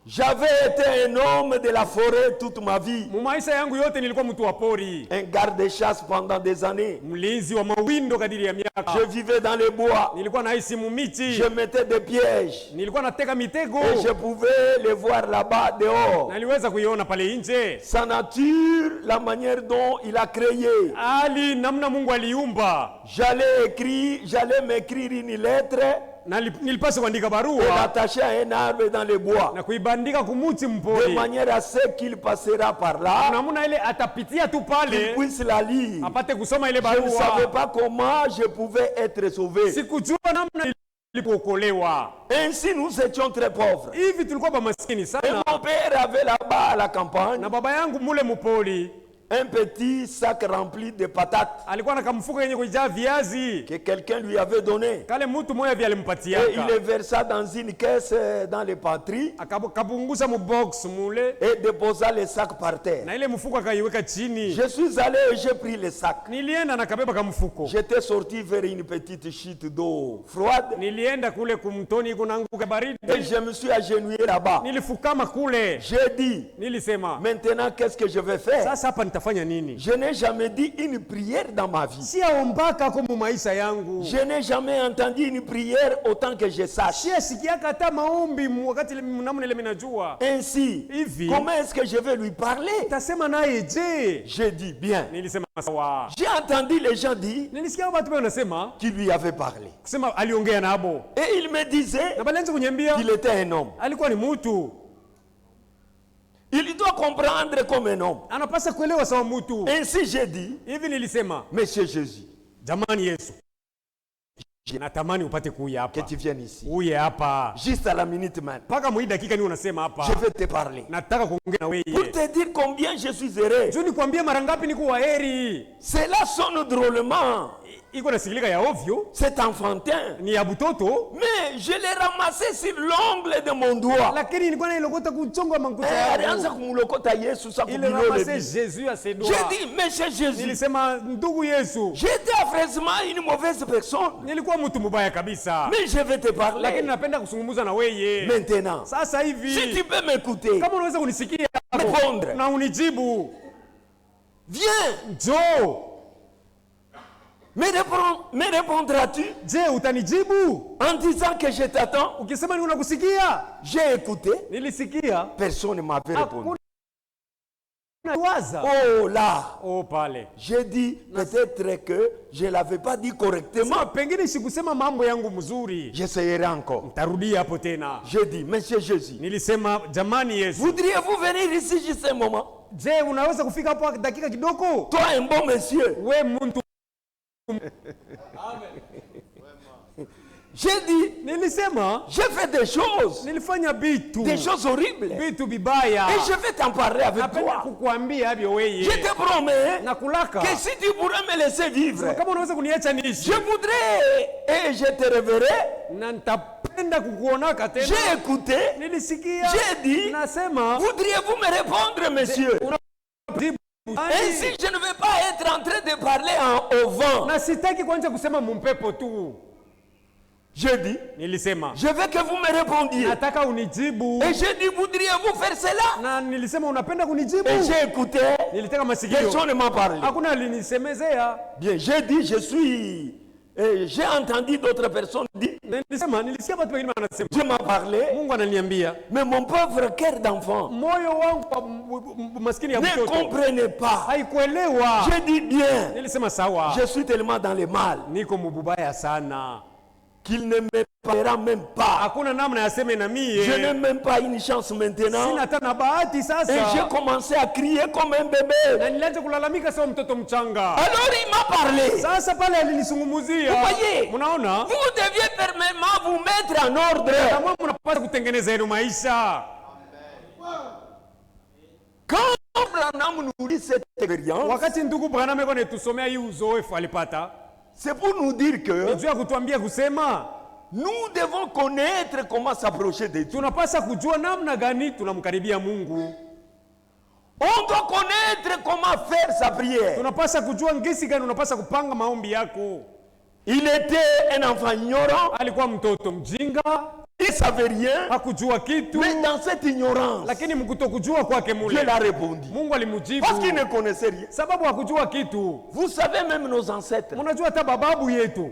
J'avais été un homme de la forêt toute ma vie, Mu maisha yangu yote nilikuwa mtu wa pori, un garde-chasse pendant des années. mlinzi wa mawindo kadiri ya miaka. Je vivais dans les bois, Nilikuwa naishi mumiti, je mettais des pièges nilikuwa nateka mitego et je pouvais les voir là-bas dehors. na niliweza kuiona pale nje. Sa nature, la manière dont il a créé. Ali namna Mungu aliumba, J'allais m'écrire une lettre na nilipaswa kuandika et barua l'attacher à un arbre dans les bois, na kuibandika kumuti de mpori, manière à ce qu'il passera par là, namna ile atapitia tu qu'il pale puisse la lire. apate kusoma ile Je ne savais barua. pas comment je pouvais être sauvé. Sikujua namna nilipookolewa. Ainsi, nous étions très pauvres. Hivi tulikuwa ba maskini Et sana, mon père avait là-bas à la campagne na baba yangu mule mpori un petit sac rempli de patates alikuwa na kamfuko yenye kujaa viazi, que quelqu'un lui avait donné. kale mtu moya vya Et il alimpatiaka, les versa dans une caisse dans les pantries akapunguza mu box mule et déposa le sac par terre. na ile mfuko akaiweka chini. Je suis allé et j'ai pris le sac. Nilienda na kabeba kamfuko, J'étais sorti vers une petite chute d'eau froide nilienda kule kumtoni kunanguka baridi, et je me suis agenouillé là-bas. nilifukama kule, J'ai dit, nilisema maintenant qu'est-ce que je vais faire? sasa hapa nitafanya nini? Je n'ai jamais dit une prière dans ma vie. Siaombaka ko mu maisha yangu, Je n'ai jamais entendu une prière autant que je sache. siasikiaka hata maombi wakati namna ile minajua. Ainsi, Hivi comment est-ce que je vais lui parler? tasema naye je? J'ai dit bien. Nilisema sawa. J'ai entendu les gens dire Nilisikia watu wanasema qu'il lui avait parlé. kusema aliongea nabo Et il me disait na balianza kunyambia qu'il était un homme. alikuwa ni mtu. Il doit comprendre comme un homme. Anapasa kuelewa sawa mtu. Ainsi j'ai dit, Hivi nilisema, Monsieur Jésus, jamani Yesu, natamani upate kuja que hapa. tu viennes ici. Uye hapa. Juste à la minute même. Paka mwi dakika ni unasema hapa. Je vais te parler. Nataka kuongea na wewe. Pour te dire combien je suis heureux. Juu nikwambie mara ngapi niko waheri. Cela sonne drôlement. Iko nasikilika ya ovyo, C'est enfantin. ni ya butoto, Mais je l'ai ramassé sur l'ongle de mon doigt. lakini nilikuwa nailokota kuchongo wa manguta Alianza yangu. kumulokota Yesu sa Il kumilole ramassait bi. Jésus à ses doigts. J'ai dit, Monsieur Jésus, Nilisema ndugu Yesu, j'étais affreusement une mauvaise personne. nilikuwa mtu mbaya kabisa. Mais je vais te Lakini parler napenda kusungumuza na wewe. maintenant. Sasa Si hivi tu peux m'écouter, kama unaweza kunisikia répondre. na unijibu, Viens, njoo. me répondras-tu Je, utanijibu? en disant que je t'attends? Ukisema ni unakusikia? J'ai écouté, Nilisikia. personne ne m'avait répondu. Hakuna waza. Oh là, Oh pale. j'ai dit peut-être que je ne l'avais pas dit correctement. Sema pengine sikusema mambo yangu mzuri. J'essayerai encore. Tarudia hapo tena. J'ai dit, Monsieur Jésus, Nilisema jamani Yesu. voudriez-vous venir ici juste un moment? Je, unaweza kufika hapo dakika kidogo? Toi, un bon monsieur. We mtu. J'ai dit, Nilisema j'ai fait nilifanya bitu. des choses horribles. Bitu bibaya. Et je vais t'en parler avec Napenda toi. kukuambia hivyo wewe. Je te promets Nakulaka. que si tu pourrais me laisser vivre, Kama unaweza kuniacha niishi. je voudrais et je te reverrai. Na nitapenda kukuonaka tena. J'ai écouté. Nilisikia. J'ai dit, Nasema. voudriez-vous me répondre, monsieur? Ainsi, je ne vais pas être en train de parler au vent. Na sitaki kwanza kusema mumpepo tu. J'ai dit, Nilisema. je veux que vous me répondiez. Nataka unijibu. Et j'ai dit, voudriez-vous faire cela? Na nilisema unapenda kunijibu. Et j'ai écouté. Nilitaka masikio. Personne ne m'a parlé. Hakuna alinisemezea. Bien, j'ai dit, je suis... Et j'ai entendu d'autres personnes dire, Nilisema, nilisikia watu wengine wanasema. Dieu m'a parlé, Mungu ananiambia. mais mon pauvre cœur d'enfant Moyo wangu wa maskini ya ne mtoto. comprenait pas. Haikuelewa. J'ai dit bien, Nilisema sawa. je suis tellement dans le mal Niko mububaya sana. qu'il ne me parlera même pas. Hakuna namna yaseme na mie. Je n'ai même pas une chance maintenant. Sina hata na bahati sasa. Et j'ai commencé à crier comme un bébé. Na nilianza kulalamika sawa mtoto mchanga. Alors il m'a parlé. Sasa pale alinisungumuzia. Vous voyez, Mnaona? vous deviez permanemment vous mettre en ordre. Kama mnapaswa kutengeneza yenu maisha. Quand Branham nous dit cette expérience, Wakati ndugu Branham yuko anatusomea hii uzoefu alipata, c'est pour nous dire que ndio kutuambia kusema nous devons connaître comment s'approcher de Dieu. tunapasa kujua namna gani tunamkaribia Mungu. On doit connaître comment faire sa prière. Tunapasa kujua ngisi gani unapasa kupanga maombi yako. Il était un enfant ignorant, Alikuwa mtoto mjinga, il savait rien, hakujua kitu, mais dans cette ignorance, lakini mkutokujua kwake Dieu mule l'a répondu. Mungu alimujibu Parce qu'il ne connaissait rien. sababu hakujua kitu. Vous savez, même nos ancêtres, Mnajua hata bababu yetu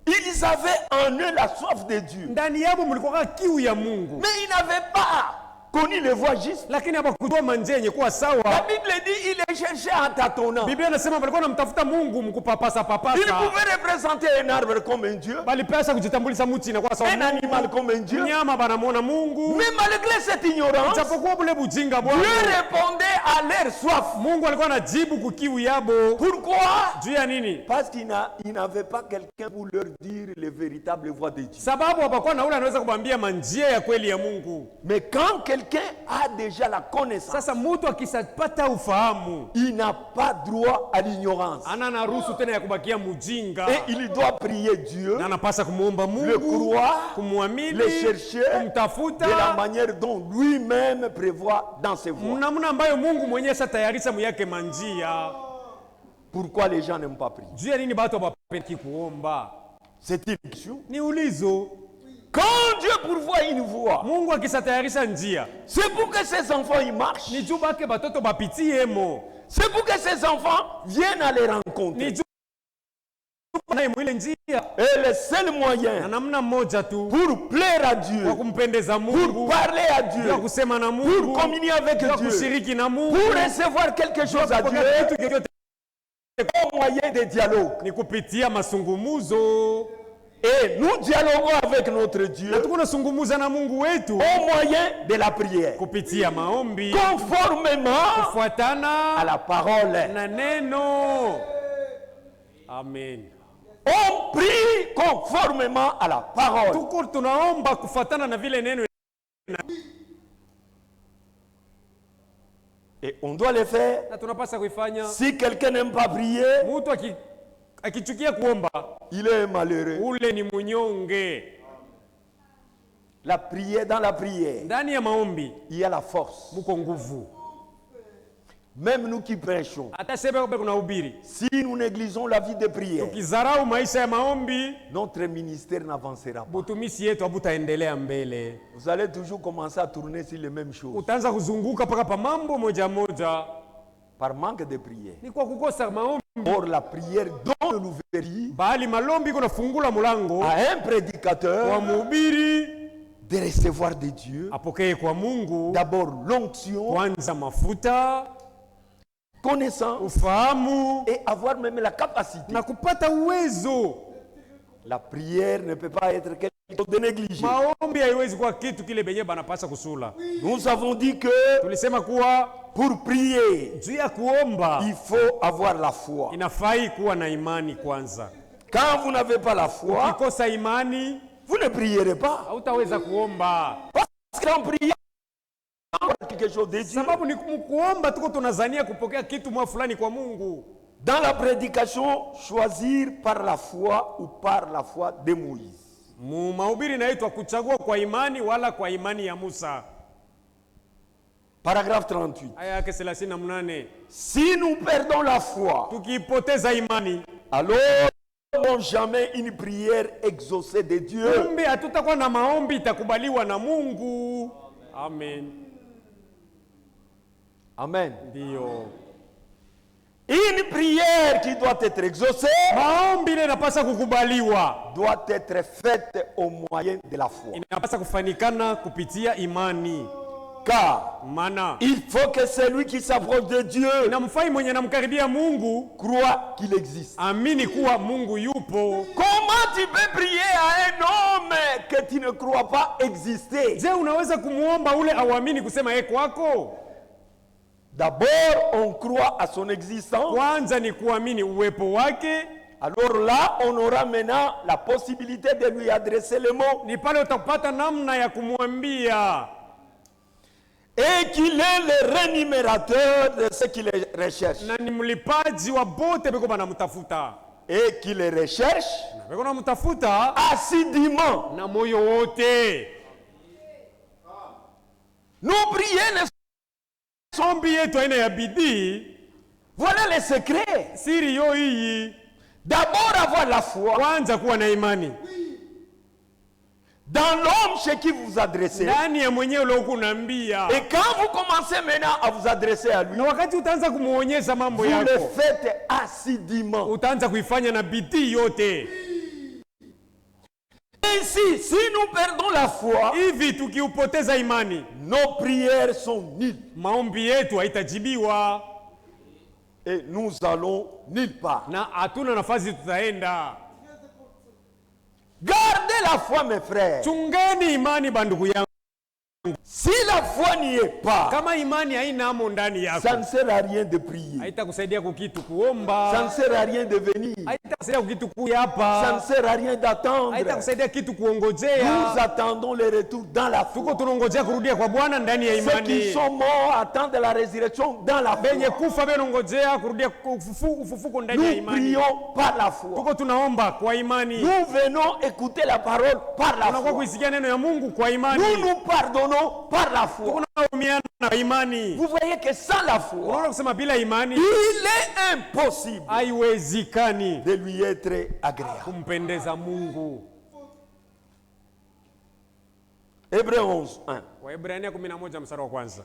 ils avaient en eux la soif de Dieu. ndani yabo mlikuwa kiu ya Mungu, Mais ils n'avaient pas connu les voies justes. lakini hawakujua manjia yenye kuwa La sawa. Bible dit il les cherchait en tâtonnant. Biblia inasema walikuwa wanamtafuta Mungu mkupapasa Il papasa. pouvait représenter un arbre comme un Dieu, Bali pesa kujitambulisha mti na kwa sawa un animal comme un Dieu. nyama banamwona Mungu. Mais malgré cette ignorance, Japokuwa bule bujinga Dieu bwana, répondait à leur soif. Mungu alikuwa anajibu kukiu yabo. Pourquoi? Juu ya nini? Parce qu'ils n'avaient pas quelqu'un pour leur dire les véritables voies de Dieu. Sababu hapakuwa na ule anaweza kubambia manjia ya kweli ya Mungu. Mais quand quelqu'un a déjà la connaissance, Sasa mtu akisapata ufahamu, il n'a pas droit à l'ignorance. ana na ruhusu tena ya kubakia mujinga. Et il doit prier Dieu, Na anapasa kumuomba le Mungu, croire, kumwamini, le chercher de la kumtafuta manière dont lui-même prévoit dans ses voies. namna ambayo Mungu mwenyewe satayarisha muyake manjia. Pourquoi les gens n'aiment pas prier? Juu ya nini watu hawapendi kuomba? C'est une question. Ni ulizo. Quand Dieu pourvoit une voie, Mungu akisatayarisha njia, c'est pour que ses enfants y marchent. ni juu bake batoto bapitie mo. C'est pour que ses enfants viennent à les rencontrer. Ni juu naye mwile njia Et le seul na moyen namna moja tu pour plaire à wa Dieu, kumpendeza pour Mungu, parler à Dieu, wa kusema na pour Mungu, communier avec wa Dieu, kushiriki na Mungu, pour recevoir quelque chose à Dieu, kwa kitu chochote au moyen de dialogue. ni kupitia masungumuzo. Et nous dialoguons avec notre Dieu na tuko nasungumuza na Mungu wetu au moyen de la prière, kupitia maombi, conformément kufuatana à la parole. na neno. Amen. On prie conformément à la parole. Tuko tunaomba kufuatana na vile neno. Et on doit le faire. Na tunapaswa kuifanya. Si quelqu'un n'aime pas prier, Mtu akichukia kuomba, il est malheureux. ule ni munyonge. La prière, dans la prière, Ndani ya maombi il y a la force. muko nguvu. Même nous qui prêchons, Hata sebe kuna ubiri, si nous négligeons la vie de prière, tukizarau maisha ya maombi, notre ministère n'avancera pas. butumisi yetu habutaendelea mbele. Vous allez toujours commencer à tourner sur les mêmes choses. Utaanza kuzunguka paka pa mambo moja moja, Par manque de prière. ni kwa kukosa maombi. Or, la prière donne l'ouverture Bali malombi kuna fungula mulango à un kwa prédicateur mhubiri de recevoir de Dieu apokee kwa Mungu d'abord l'onction, kwanza mafuta, connaissance ufahamu et avoir même la capacité. na kupata uwezo. La prière ne peut pas être quelque chose de négligé. Maombi haiwezi kuwa kitu kile benye banapasa kusula. Nous avons dit que Tulisema kuwa pour prier, juu ya kuomba il faut avoir la foi. inafai kuwa na imani kwanza. Quand vous n'avez pas la foi, Ukikosa imani vous ne prierez pas. hautaweza kuomba, Parce qu'en priant, on a quelque chose de Dieu. sababu ni kuomba tuko tunazania kupokea kitu mwa fulani kwa Mungu. Dans la prédication, choisir par la foi ou par la foi de Moïse. Mahubiri inaitwa kuchagua kwa imani wala kwa imani ya Musa. Paragraphe 38. Aya yake 38. Si nous perdons la foi, Tukipoteza imani, alors n'avons jamais une prière exaucée de Dieu. kumbe hatutakuwa na maombi itakubaliwa na Mungu. Amen. Amen. Ndio. Une prière qui doit être exaucée Maombi ile inapaswa kukubaliwa, doit être faite au moyen de la foi. inapaswa kufanikana kupitia imani. Car Maana il faut que celui qui s'approche de Dieu inamfai mwenye namkaribia Mungu croit qu'il existe. amini kuwa Mungu yupo. Comment tu peux prier à un homme que tu ne crois pas exister? Je, unaweza kumuomba ule awamini kusema yeye kwako? D'abord, on croit à son existence. Kwanza ni kuamini uwepo wake. Alors là, on aura maintenant la possibilité de lui adresser le mot. Ni pale utapata namna ya kumwambia. Et qu'il est le rémunérateur de ceux qui le recherchent. Na ni mlipaji wa bote beko banamtafuta. Et qui le recherche Beko namtafuta assidûment. na moyo wote. Nos prières ne Sombi yetu aina ya bidii, voilà le secret. siri yo hii. D'abord avoir la foi Kwanza kuwa na imani dans l'homme chez qui vous vous adressez. ndani ya mwenyewe leo kunaambia. Et quand vous commencez maintenant à vous adresser à lui, Na wakati utaanza kumuonyesha mambo vous le yako, faites assidûment. utaanza kuifanya na bidii yote. Ainsi, si nous perdons la foi, Hivi tukiupoteza imani, nos prières sont nulles. maombi yetu haitajibiwa Et nous allons nulle part. na hatuna nafasi tutaenda. Gardez la foi, mes frères. Chungeni imani bandugu yangu. Si la foi n'y est pas, Kama imani haina amo ndani ça yako, ne sert à rien de prier. haitakusaidia kukitu Ça ne kuomba, sert à rien de venir. haitakusaidia kukitu kuya Ça ne hapa, sert à rien d'attendre. haitakusaidia kitu Nous kuongojea. attendons le retour dans la Tuko foi. tunongojea kurudia kwa Bwana ndani ya Ceux qui imani. sont morts attendent la résurrection dans la Benye foi. kufa benongojea kurudia ufufuko ndani ya Nous imani. prions par la foi. Tuko tunaomba kwa imani. Nous venons écouter la parole par la Tunakuwa foi. kuisikia neno ya Mungu kwa Nous imani. nous pardonnons par la foi. Tuko tunaumiana na imani. Vous voyez que sans la foi, Unaona kusema bila imani il est impossible haiwezekani de lui être agréable. kumpendeza Mungu. Hébreux 11:1. Waebrania 11 mstari wa kwanza.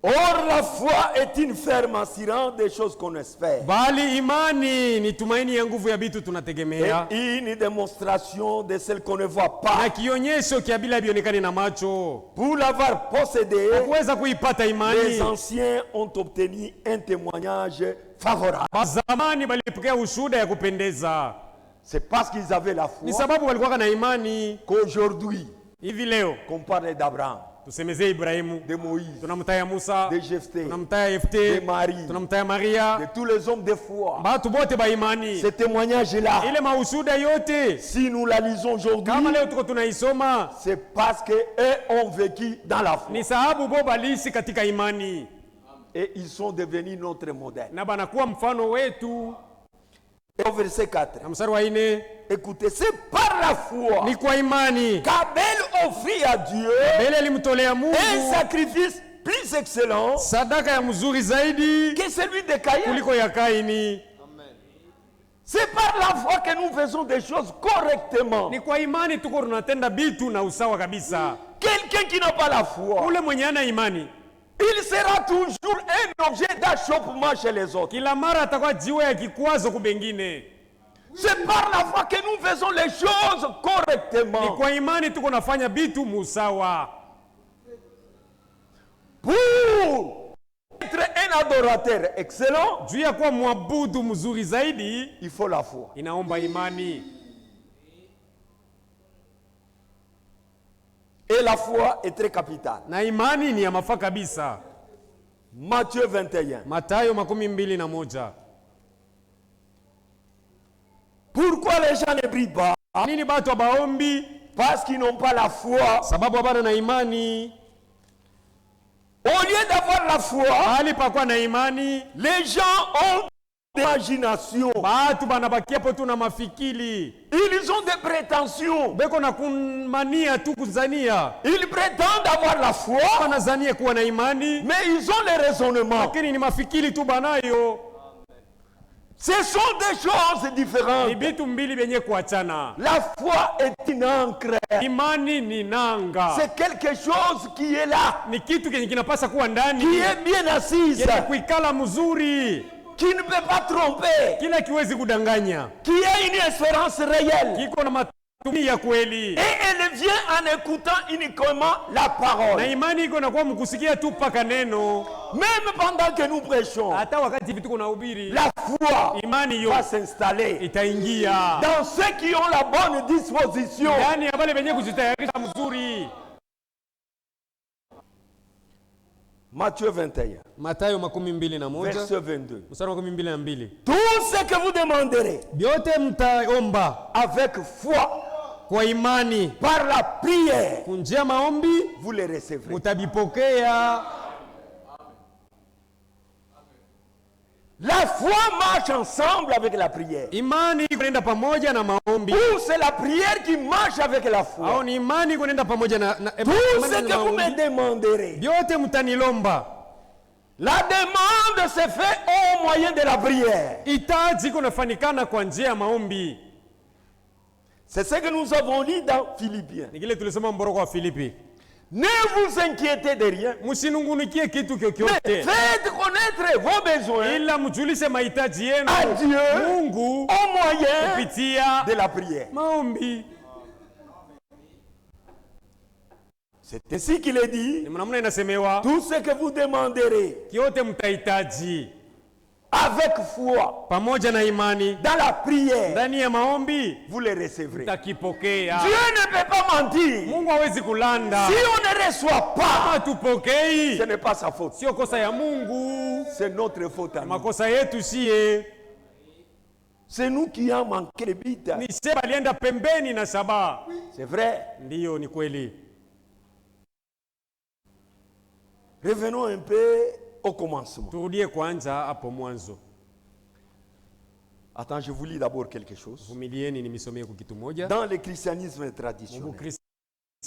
Or la foi est une ferme assurance des choses qu'on espère. Bali imani ni tumaini ya nguvu ya vitu tunategemea, Et une démonstration de celle qu'on ne voit pas. na kionyesho kia bila bionekani na macho. Pour l'avoir possédé, Kuweza kuipata les imani, anciens ont obtenu un témoignage favorable. zamani balipokea ushuhuda ya kupendeza. C'est parce qu'ils avaient la Ni foi sababu walikuwa na imani. qu'aujourd'hui, Hivi leo qu'on parle d'Abraham, tusemezee Ibrahimu, de Moïse, tunamtaya Musa, de Jephthé, tunamtaya de Yefte, Marie, tunamtaya Maria, de tous les hommes de foi. batu bote ba imani. Ce témoignage-là, Ile maushuda yote si nous la lisons aujourd'hui, kama leo tuko tunaisoma, c'est parce qu'eux ont vécu dans la foi. ni sababu bo balisi katika imani Et ils sont devenus notre modèle. na banakuwa mfano wetu. Et au verset 4, Na mstari wa 4, écoutez, c'est par la foi ni kwa imani qu'Abel offrit à Dieu Abeli alimtolea un Mungu sacrifice plus excellent sadaka ya mzuri zaidi que celui de Caïn. kuliko ya Kaini. C'est par la foi que nous faisons des choses correctement. Ni kwa imani tuko tunatenda bitu na usawa kabisa. Quelqu'un qui n'a pas la foi, Ule mwenye ana imani il sera toujours un objet d'achoppement chez les autres. kila mara atakuwa jiwe ya kikwazo kubengine. C'est par la foi que nous faisons les choses Ni correctement. kwa imani tuko nafanya bitu musawa. Pour être un adorateur excellent, Juu ya kuwa mwabudu mzuri zaidi il faut la foi. inaomba imani. Et la foi est très capitale. Na imani ni ya mafaa kabisa. Matthieu 21. Mathayo 21. Pourquoi les gens ne brillent pas? Nini batu abaombi? Parce qu'ils n'ont pas la foi. Sababu abana na imani. Au lieu d'avoir la foi, Hali pakuwa na imani, les gens ont de l'imagination. batu banabakia po tu na mafikiri. Ils ont des prétentions. Beko na kumania tu kuzania. Ils prétendent avoir la foi, Wanazania kuwa na imani, mais ils ont les raisonnements. lakini ni mafikiri tu banayo. Ce sont des choses Ni différentes. bitu mbili benye kuachana. La foi est une encre. Imani ni nanga. C'est quelque chose qui est là, Ni kitu kenye kinapasa kuwa ndani, qui est bien assise, kenye kuikala mzuri, qui ne peut pas tromper, kila kiwezi kudanganya, qui a une espérance réelle. kiko na matumaini ya kweli. Et elle vient en écoutant uniquement la Na parole. imani iko nakuwa mkusikia tu paka neno. Même pendant que nous prêchons, Hata wakati vitu kuna ubiri, la foi imani yo va s'installer itaingia dans ceux qui ont la bonne disposition. ndani ya wale wenye kujitayarisha mzuri. Matthieu 21, Mathayo 21 verset 22. mstari wa 22. Tout ce que vous demanderez Vyote mtaomba avec foi, kwa imani, par la prière, kunjia maombi, vous les recevrez. mutabipokea. La foi marche ensemble avec la prière. Imani kunaenda pamoja na maombi, Ou c'est la prière qui marche avec la au foi. ni imani kunaenda pamoja na Tout imani ce na que vous me maombi. demanderez, Vyote mtanilomba. la demande se fait au moyen de la prière. Itaji kunafanikana kwa njia ya maombi. C'est ce que nous avons lu dans Philippiens. Ni kile tulisoma mboroko wa Filipi. Ne vous inquiétez de rien, Msinungunikie kitu mais kyokyote, faites connaître vos besoins ila mjulishe mahitaji yenu à Dieu Mungu au moyen kupitia de la prière. maombi. C'est ainsi qu'il est dit, Ni mnamna inasemewa, tout ce que vous demanderez kiote mtahitaji avec foi pamoja na imani dans la prière, ndani ya maombi, vous les recevrez. takipokea. Dieu ne peut pas mentir. Mungu hawezi kulanda. Si on ne reçoit pas, Kama ce tupokei, n'est pas sa faute. sio kosa ya Mungu, C'est notre faute à nous. makosa yetu siye. C'est nous qui avons manqué le but. Ni Sheba alienda pembeni na Shaba. C'est vrai. Ndiyo, ni kweli. Revenons un peu au commencement. Turudie kwanza hapo mwanzo. Attends, je vous lis d'abord quelque chose. Vumilieni nimisomee kwa kitu moja. Dans le christianisme traditionnel, Ukristo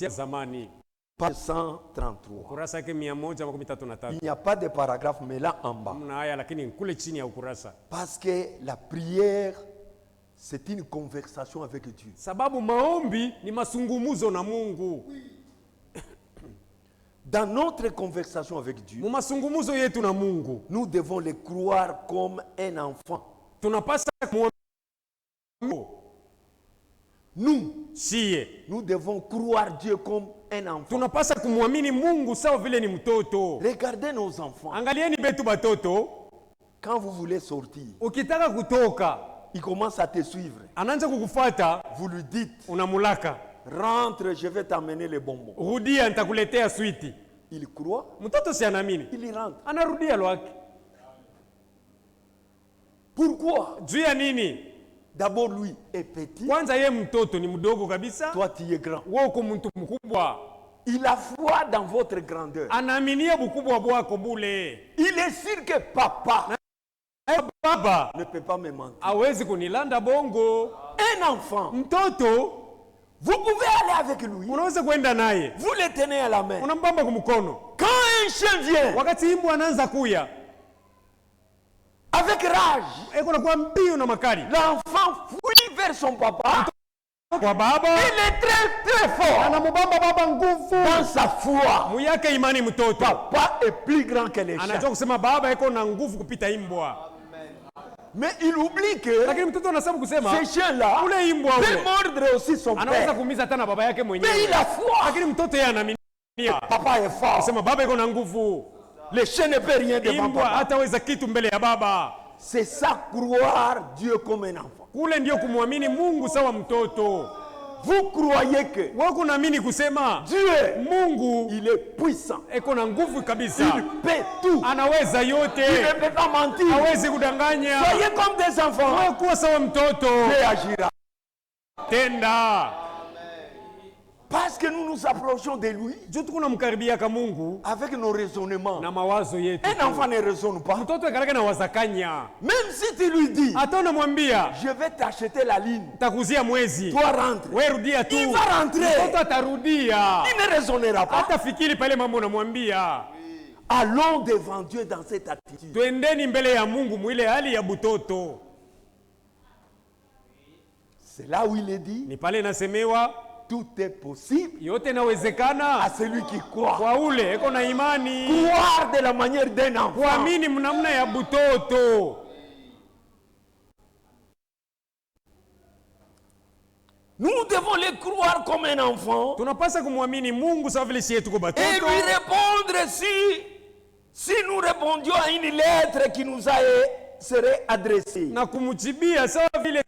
zamani, page 133, kurasa yake 133. il n'y a pas de paragraphe, mais là en bas. Mna haya lakini kule chini ya ukurasa. Parce que la prière, c'est une conversation avec Dieu. Sababu maombi ni masungumuzo na Mungu. Dans notre conversation avec Dieu, Mu masungumuzo yetu na Mungu, nous devons le croire comme un enfant. tunapasa kumwamini. Nous devons croire Dieu comme un enfant. Tunapasa kumwamini Mungu sawa vile ni mtoto. Regardez nos enfants. Angalieni betu batoto, Quand vous voulez sortir, ukitaka kutoka, il commence à te suivre. anaanza kukufuata, Vous lui dites, unamulaka, rentre, je vais t'amener les bonbons. rudia nitakuletea switi. Il croit, Mtoto si anaamini, il y rentre. anarudia lwake. Pourquoi? Juu ya nini? D'abord, lui est petit, Kwanza ye mtoto ni mdogo kabisa, toi tu es grand. wewe uko mtu mkubwa. Il a foi dans votre grandeur. Anaaminia bukubwa bwako bule. Il est sûr que papa Baba ne peut pas me mentir. hawezi kunilanda bongo. Un enfant, Mtoto vous pouvez aller avec lui, unaweza kwenda naye, vous le tenez à la main. unambamba kumkono. Quand un chien vient Wakati mbwa anaanza kuya, avec rage, eko nakuwa mbio na makali l'enfant fuit vers son papa. kwa baba, Il est très très fort anamubamba baba nguvu dans sa foi. muyake imani. Mtoto Papa est plus grand que les chiens. anajua kusema baba eko na nguvu kupita imbwa, Mais il oublie que lakini mtoto anasema kusema ces chiens-là ule imbwa peut ule mordre aussi son anaweza père. kuumiza hata na baba yake Mais mwenyewe, il a foi. lakini mtoto yeye anaaminia Papa est fort. kusema baba eko na nguvu, Le chien ne peut rien devant imbwa papa. hataweza kitu mbele ya baba. C'est ça, croire Dieu comme un enfant. Kule ndio kumwamini Mungu sawa mtoto. Vous croyez que Wewe kunaamini kusema Dieu, Mungu il est puissant. eko na nguvu kabisa, Il peut tout. anaweza Il yote, ne peut pas mentir. hawezi kudanganya. Soyez comme des enfants. Wewe kuwa sawa mtoto, Dieu agira. tenda. Parce que nous nous approchons de lui Juu tunamkaribia ka Mungu avec nos raisonnements. na mawazo yetu. Un enfant ne raisonne pas. Mtoto akalaka na wazakanya, Même si tu lui dis, hata unamwambia je vais t'acheter la ligne, takuzia mwezi, toi rentre. wewe rudia tu, Il va rentrer. mtoto atarudia, Il ne raisonnera pas. hata fikiri pale mambo unamwambia. Allons devant Dieu dans cette attitude. Twendeni mbele ya Mungu mwile hali ya butoto. C'est là où il est dit, Ni pale inasemewa tout est possible yote à inawezekana celui qui croit. kwa ule eko na imani, Croire de la manière d'un enfant. kuamini mnamna ya butoto. Nous devons les croire comme un enfant Tunapasa kumwamini Mungu sawa vile sie tuko et batoto, lui répondre si nous répondions à une lettre qui nous serait adressée. na kumjibia sawa vile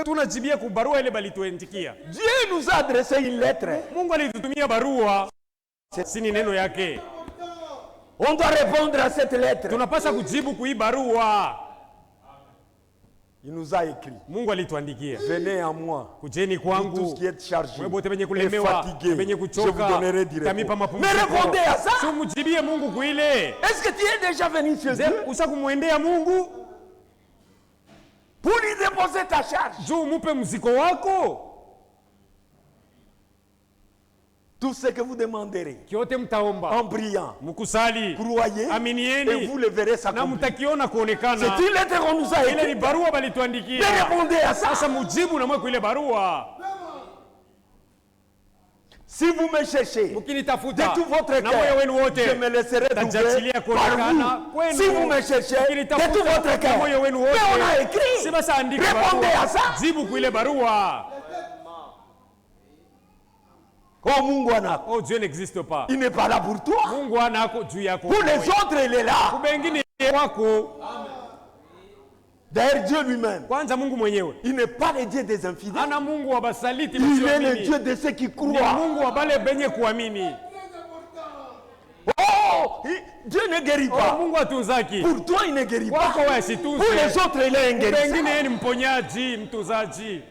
tunajibia ku barua ile balituandikia. Dieu nous a adressé une lettre. Mungu alitutumia barua, si ni neno yake. On doit répondre à cette lettre. Tunapasa kujibu kui barua. Il nous a écrit, Mungu alituandikia, venez à moi, kujeni vous tous kwangu qui êtes chargés wewe bote benye et kulemewa, fatigués, benye je vous kuchoka, donnerai du tamipa repos. Mais mapumziko. répondez à ça. So mujibie Mungu kuile. Est-ce que tu es déjà venu chez Dieu Usa kumwendea Mungu pour lui déposer ta charge? juu mupe mziko wako, Tout ce que vous demanderez kiote mtaomba en priant, mkusali, croyez et aminieni vous le verrez na s'accomplir. mtakiona kuonekana. C'est une lettre qu'on nous a Ile ni écrite. barua Mais balituandikia. répondez à ça. Sasa mujibu na mwe kuile barua. Si vous me cherchez de Mkinitafuta tout votre na moyo cœur, wenu je wote me laisserai tajachilia trouver par kuonekana vous. kwenu. Si vous me cherchez de tout Mkinitafuta votre na cœur, moyo wenu mais on a wote, écrit. si basi andika Répondez à barua, ça. jibu kuile barua. Oh, Mungu anako. Oh, Dieu n'existe pas. Il n'est pas là pour toi. Mungu anako juu yako. Pour les autres, il est là. Kubengine wako. D'ailleurs, Dieu lui-même, Kwanza Mungu mwenyewe il n'est pas le Dieu des infidèles. ana Mungu wa basaliti Il est le wasioamini. Dieu de ceux qui Ni croient. Mungu wa bale benye kuamini. Oh, Dieu ne guérit Oh, pas. Mungu atunzaki. Pour toi, il ne guérit pas. Kwako wewe Pour les asitunze. autres, il est un Bengine guérisseur. yeye ni mponyaji, mtunzaji.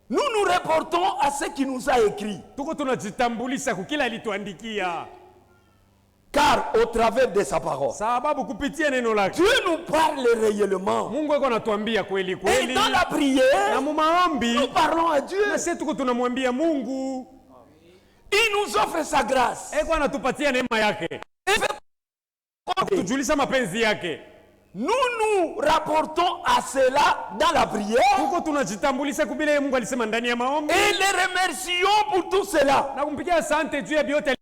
Nous nous reportons à ce qui nous a écrit. Tuko tunajitambulisha kukila alituandikia. Car au travers de sa parole, Sababu kupitia neno lake Dieu nous parle réellement. Mungu yuko anatuambia kweli Et kweli. dans la Na prière, mu maombi nous parlons à Dieu. na sisi tuko tunamwambia Mungu, Il nous offre sa grâce. eko anatupatia neema yake. Tujulisha mapenzi yake. Nous nous rapportons à cela dans la prière Tuko tunajitambulisha kubile Mungu alisema ndani ya maombi. et les remercions pour tout cela. Na kumpigia asante juu ya biote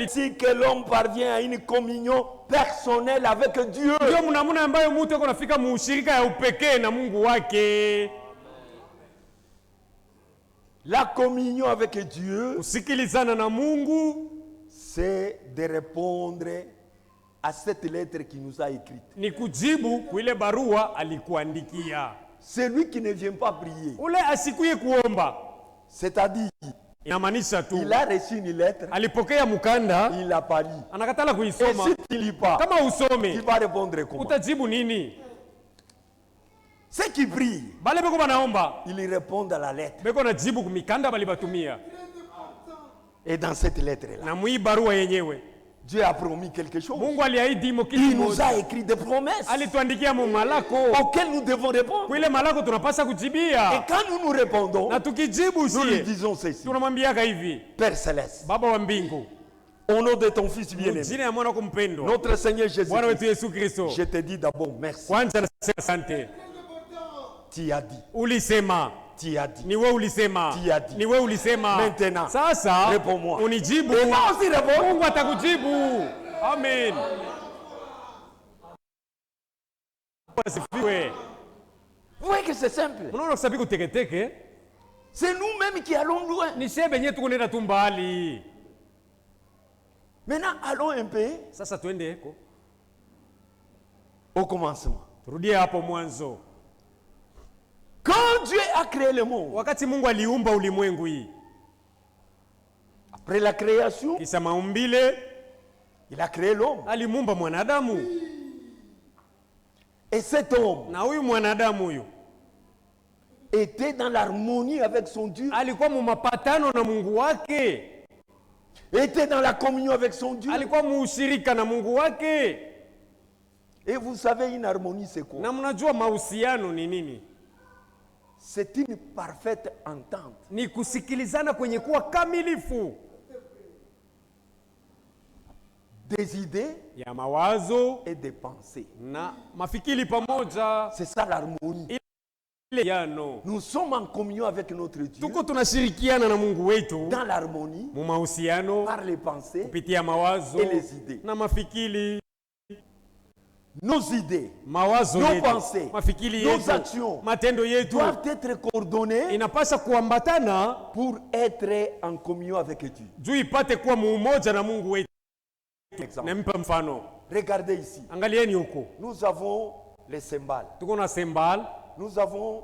Si que l'homme parvient à une communion personnelle avec Dieu. ndio mnamuna ambayo mtu yuko nafika muushirika ya upekee na Mungu wake. La communion avec Dieu, Kusikilizana na Mungu c'est de répondre à cette lettre qui nous a écrite. Ni kujibu kuile barua alikuandikia. Celui qui ne vient pas prier, Ule asikuye kuomba, c'est-à-dire, inamaanisha tu il a reçu une lettre, alipokea mukanda, il l'a pas lu. anakatala Et kuisoma. si tu ne lis pas, Kama usome, il va répondre comment? utajibu nini? Ceux qui prient, Bale beko banaomba, ils répondent à la lettre. beko na jibu kumikanda balibatumia. Et dans cette lettre-là, Na mwi barua yenyewe, Dieu a promis quelque chose. Mungu aliahidi mo kitu Il nous moja. a écrit des promesses Alituandikia mu malako. auxquelles nous devons répondre. Kuile malako tunapasa Et kujibia. quand nous nous répondons, Na tukijibu nous lui sie, disons ceci. tunamwambiaka hivi: Père Céleste, Baba wa mbingu, au nom de ton Fils bien-aimé, jina ya mwana kumpendwa, notre Seigneur Bwana wetu Jésus-Christ, Yesu Kristo, je te dis d'abord merci. kwanza nasema asante. Tu as dit, Ulisema, tu as dit. ni wewe ulisema, Tu as dit. ni wewe ulisema. Maintenant, Sasa réponds-moi. unijibu, Et moi aussi réponds. Mungu atakujibu. Amen. Asifiwe. Vous voyez que c'est simple. Unaona kusabi kuteketeke, C'est nous-mêmes qui allons loin. ni shebe yenyewe tuko nenda tu mbali. Maintenant, allons un peu Sasa twende eko, au commencement. turudie hapo mwanzo. Quand Dieu a créé le monde, Wakati Mungu aliumba ulimwengu hii, après la création, kisha maumbile, il a créé l'homme. alimuumba mwanadamu. Et cet homme Na huyu mwanadamu huyu était dans l'harmonie avec son Dieu, alikuwa mu mapatano na Mungu wake, était dans la communion avec son Dieu. alikuwa muushirika na Mungu wake. Et vous savez, une harmonie, c'est quoi? Na mnajua mahusiano ni nini? C'est une parfaite entente. Ni kusikilizana kwenye kuwa kamilifu Des idées ya mawazo et des pensées. na mafikiri pamoja. C'est ça l'harmonie. Ile yano Nous sommes en communion avec notre Dieu, tuko tunashirikiana na Mungu wetu dans l'harmonie, mu mahusiano par les pensées kupitia mawazo et les idées. na mafikiri. Nos idées Mawazo Nos yetu, pensées, mafikiri nos yetu, actions matendo yetu doivent être coordonnées inapasha kuambatana pour être en communion avec Dieu. juu ipate kuwa muumoja na Mungu wetu. Exemple. Nampa mfano, Regardez ici. angalieni huko, Nous avons les cymbales. tuko na sembal, Nous avons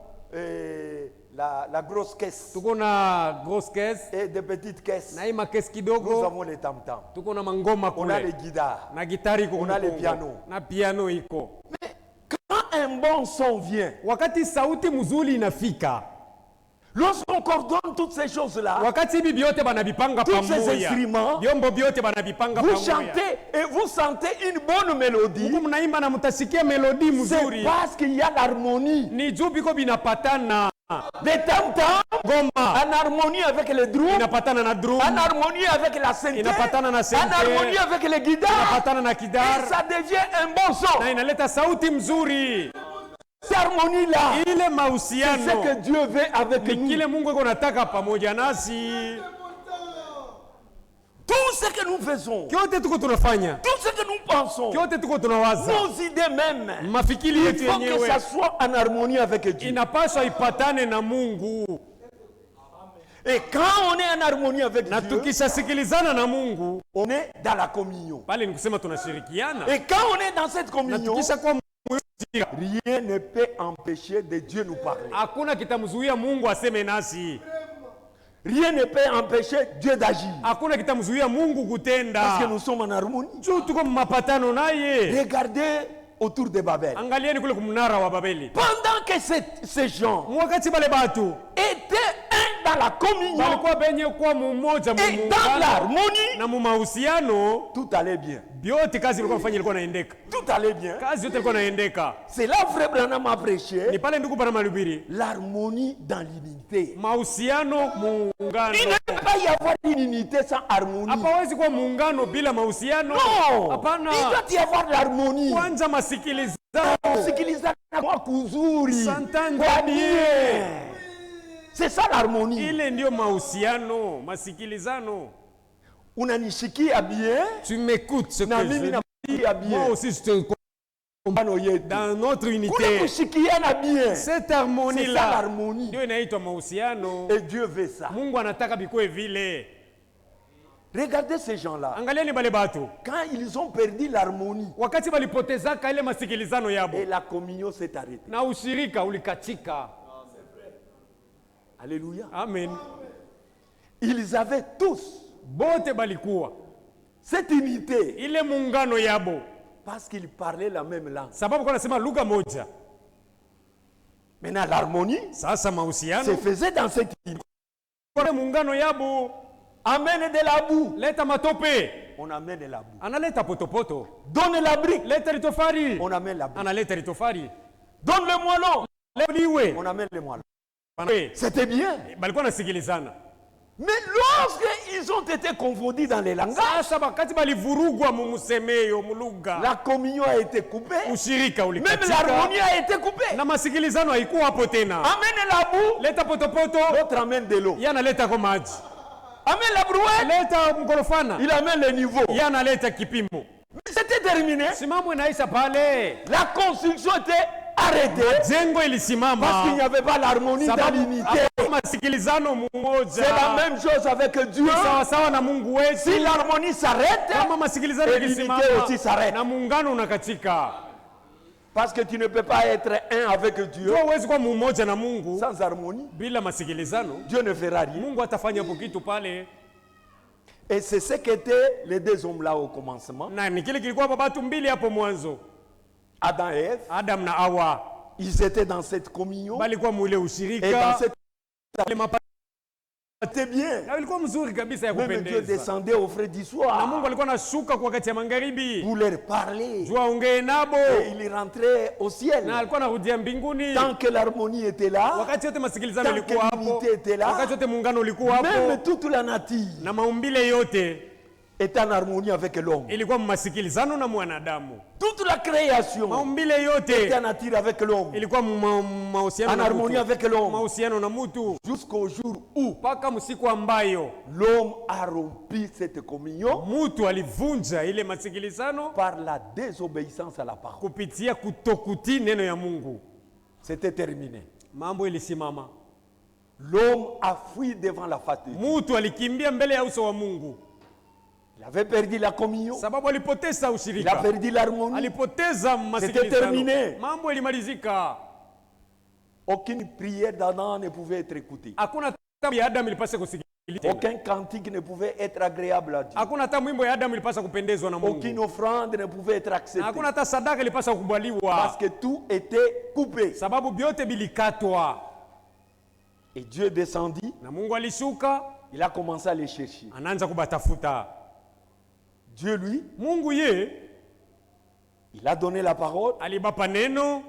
la grosse caisse tuko na grosse caisse et des petites caisses. na hii makesi Nous kidogo, avons les tam-tams. tuko na mangoma On a les kule guitares. na gitari iko On a les Kongo, pianos. na piano iko. Quand un bon son vient, Wakati sauti mzuri inafika, lorsqu'on coordonne toutes ces choses-là, wakati hivi vyote banavipanga tous ces pamoja, instruments, vyombo vyote banavipanga vous pamoja, chantez et vous sentez une bonne mélodie. huku mnaimba na mtasikia melodi C'est mzuri, parce qu'il y a l'harmonie ni juu biko binapatana. des tam-tams Ngoma en harmonie avec les drums, inapatana na drum, en harmonie avec la synthé, inapatana na en sente, harmonie avec les guitares, inapatana na et kidar, ça devient un bon son. na inaleta sauti mzuri. Cette harmonie-là, Ile c'est ce mahusiano que Dieu veut avec ni nous. kile Mungu iko nataka pamoja nasi. Tout ce que nous faisons, Kyote tuko tunafanya, tout ce que nous pensons, kyote tuko tunawaza, nos idées même, mafikiri il yetu faut que yenyewe ça soit en harmonie avec Dieu. inapaswa ipatane na Mungu, Et quand on est en harmonie avec na Dieu, tukishasikilizana na Mungu on est dans la communion. pale ni kusema tunashirikiana, Et quand on est dans cette na communion, tukishakuwa rien ne peut empêcher de Dieu nous parler. hakuna kitamzuia Mungu aseme nasi, Rien ne peut empêcher Dieu d'agir. hakuna kitamzuia Mungu Parce que kutenda nous sommes en harmonie. juu tuko mapatano naye. Regardez autour de Babel. Angalieni kule kumnara wa Babeli, Pendant que ces gens wakati bale batu étaient un dans la communion walikuwa benye kuwa mumoja et dans muungano l'harmonie, na mumahusiano, tout allait bien. byote kazi ilikuwa mfanya ilikuwa naendeka, Tout allait bien. kazi yote ilikuwa naendeka. C'est là frère Branham a Ni prêché pale ndugu bana malubiri, l'harmonie dans l'unité. mahusiano muungano. Il ne peut pas y avoir une unité sans harmonie. Hapawezi kuwa muungano bila mahusiano. Non, Hapana, il doit y avoir l'harmonie. kwanza masikilizano, Sikilizana kwa kuzuri, S'entendre kwa bien. bien. C'est ça l'harmonie. ile ndio mahusiano, masikilizano. Unanishikia bien Tu m'écoutes ce na que je mimi dis. nakusikia Moi bien. aussi je te Mbano yetu. dans notre Kuna unité. kushikiana bien. Cette C'est ça harmonie là l'harmonie. ndio inaitwa mahusiano. Et Dieu veut ça. Mungu anataka bikuwe vile. Regardez ces gens-là. Angalieni bale batu. Quand ils ont perdu l'harmonie, Wakati walipotezaka ile masikilizano yabo. et la communion s'est arrêtée. Na ushirika ulikatika. Alléluia. Amen. Ils avaient tous Bote balikuwa. cette unité Ile muungano yabo. parce qu'ils parlaient la même langue. Sababu kwa nasema lugha moja. Maintenant, l'harmonie Sasa se mahusiano. faisait dans cette unité. Kwa muungano yabo. Amène de la boue. Leta matope. On amène de la boue. Analeta potopoto. Donne la brique. Leta litofari. On amène la brique. Analeta litofari. Donne le moellon. Liwe. On amène le moellon. Hey. C'était bien. Balikuwa nasikilizana. Mais lorsqu'ils ont été confondus dans les langages, Sasa wakati balivurugwa mumusemeyo mulugha. la communion a été coupée. Ushirika Même ulikatika. l'harmonie a été coupée. Na masikilizano haikuwa hapo tena. Amène la boue. Leta potopoto. L'autre amène de l'eau. Yana leta kwa maji. Amène la brouette. Leta mkorofana. Il amène le niveau. Yana leta kipimo. Mais c'était terminé. Simamo inaisha pale. La construction était arrêtée. Jengo Parce qu'il ilisimama. n'y avait pas l'harmonie dans Sababu l'unité. hakuna masikilizano mmoja. C'est la même chose avec Dieu. Sawa sawa na Mungu wetu. Si l'harmonie s'arrête, Kama masikilizano et l'unité aussi ilisimama s'arrête. na muungano unakatika. Parce que tu ne peux pas être un avec Dieu Kwa huwezi kuwa mmoja na Mungu sans harmonie. bila masikilizano. Dieu ne fera rien. Mungu atafanya hapo kitu pale. Et c'est ce qu'étaient les deux hommes-là au commencement, Na ni kile kilikuwa hapa batu mbili hapo mwanzo. Adam et Ève. Adam na Hawa Ils étaient dans cette communion. balikuwa mwile Et dans ushirika. cette Ile mapa- c'était bien. na ilikuwa mzuri kabisa ya Même Dieu kupendeza. descendait au frais du Na soir Mungu alikuwa anashuka kwa wakati ya magharibi. pour leur parler. Jua ongee nabo. Et il rentrait au ciel. Na alikuwa anarudia mbinguni. Tant que l'harmonie était là, Wakati yote masikilizano tant ilikuwa que hapo. l'unité était là, Wakati yote muungano ulikuwa même hapo. toute la nature Na maumbile yote était en harmonie avec l'homme. ilikuwa masikilizano na mwanadamu. Toute la création Maumbile était yote en nature avec l'homme. ilikuwa mahusiano En na harmonie mutu. avec l'homme. Mahusiano na mutu. Jusqu'au jour où Mpaka msiku ambayo l'homme a rompu cette communion mutu alivunja ile masikilizano par la désobéissance à la parole. kupitia kutokutii neno ya Mungu. C'était terminé. Mambo ilisimama. L'homme a fui devant la face de Dieu. Mutu alikimbia mbele ya uso wa Mungu Il avait perdu la communion. sababu alipoteza Il a ushirika, perdu l'harmonie. alipoteza terminé. masikilizano. Mambo ilimalizika. Aucune prière d'Adam ne pouvait être écoutée. Hakuna tamu ya Adamu ilipasa kusikilizwa. Aucun cantique ne pouvait être agréable à Dieu. Hakuna hata mwimbo ya Adamu ilipasa kupendezwa na Aucune Mungu. offrande ne pouvait être Na acceptée. hakuna hata sadaka ilipasa Parce kukubaliwa que tout était coupé. sababu vyote bilikatwa. Et Dieu descendit. Na Mungu alishuka, Il a commencé à les chercher. anaanza kubatafuta. Dieu, lui, Mungu ye il a donné la parole. alibapa neno,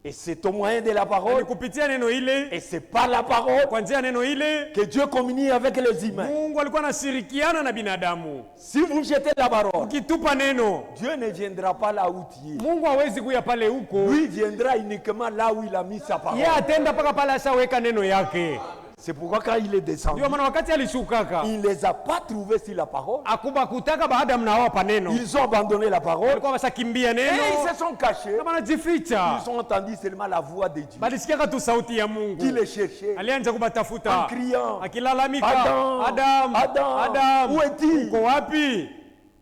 Et c'est au moyen de la parole. kupitia neno ile, Et c'est par la parole kwa njia ya neno ile que Dieu communie avec les humains. Mungu alikuwa anashirikiana na binadamu. Si vous jetez la parole, Ukitupa neno, Dieu ne viendra pas là où tu es. Mungu hawezi kuya pale huko. Lui viendra uniquement là où il a mis sa parole. Yeye atenda mpaka pale ashaweka neno yake. C'est pourquoi quand il est descendu, Ndio maana wakati alishukaka il ne les a pas trouvés sur la parole. akubakutaka baada ya mnawao pa neno, Ils ont abandonné la parole walikuwa washakimbia et neno ils se sont cachés. na wanajificha. Ils ont entendu seulement la voix de Dieu Balisikiaka tu sauti ya qui Mungu, les cherchait alianza en kubatafuta criant akilalamika, Adam, Adam, Adam, Adam, où es-tu? uko wapi?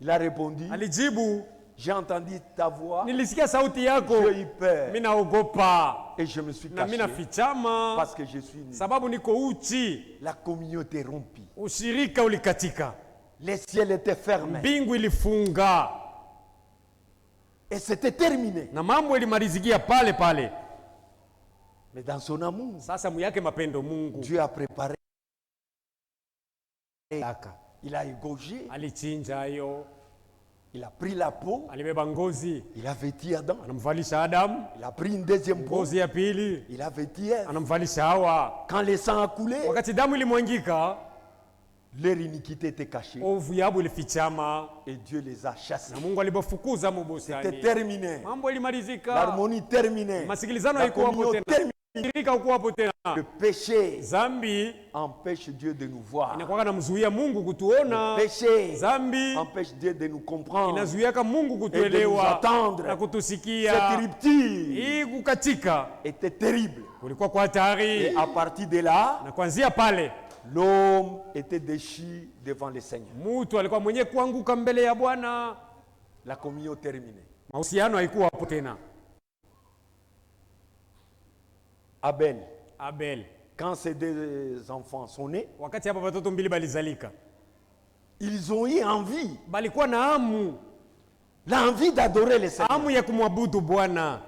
Il a répondu, Alijibu, j'ai entendu ta voix, nilisikia sauti yako, j'ai eu peur mimi naogopa et je me suis na mimi caché nafichama parce que je suis né. sababu niko uchi. La communion était rompue. Ushirika ulikatika, Les ciels étaient fermés mbingu ilifunga et c'était terminé. na mambo ilimalizikia pale pale. Mais dans son amour, Sasa muyake mapendo Mungu Dieu a préparé. Il a égorgé, alichinja hayo, il a pris la peau, alibeba ngozi il a vêtu Adam. anamvalisha Adamu, Il a pris une deuxième peau, ngozi ya pili il a vêtu Ève. anamvalisha Hawa. Quand le sang a coulé, Wakati damu ilimwangika, leur iniquité était cachée ovu yabo ilifichama et Dieu les a chassés. na Mungu alibafukuza C'était mubustani. terminé. Mambo ilimalizika, L'harmonie terminée. masikilizano La haikuwa hapo communion tena, terminée. ushirika haukuwa hapo tena. Le péché Zambi empêche Dieu de nous voir. inakuwa namzuia Mungu kutuona. Péché Zambi empêche Dieu de nous comprendre. inazuiaka Mungu Et de nous kutuelewa attendre. na Cette kutusikia. rupture Hii kukatika était terrible. kulikuwa kwa Et hatari, à partir de là, na kuanzia pale L'homme était déchu devant le Seigneur. Mtu alikuwa mwenye kuanguka mbele ya Bwana. La communion terminée. Mahusiano haikuwa hapo tena. Abel. Quand ces deux enfants sont nés, Wakati hapa watoto mbili balizalika, ils ont eu envie. balikuwa na hamu. L'envie d'adorer le Seigneur. Hamu ya kumwabudu Bwana.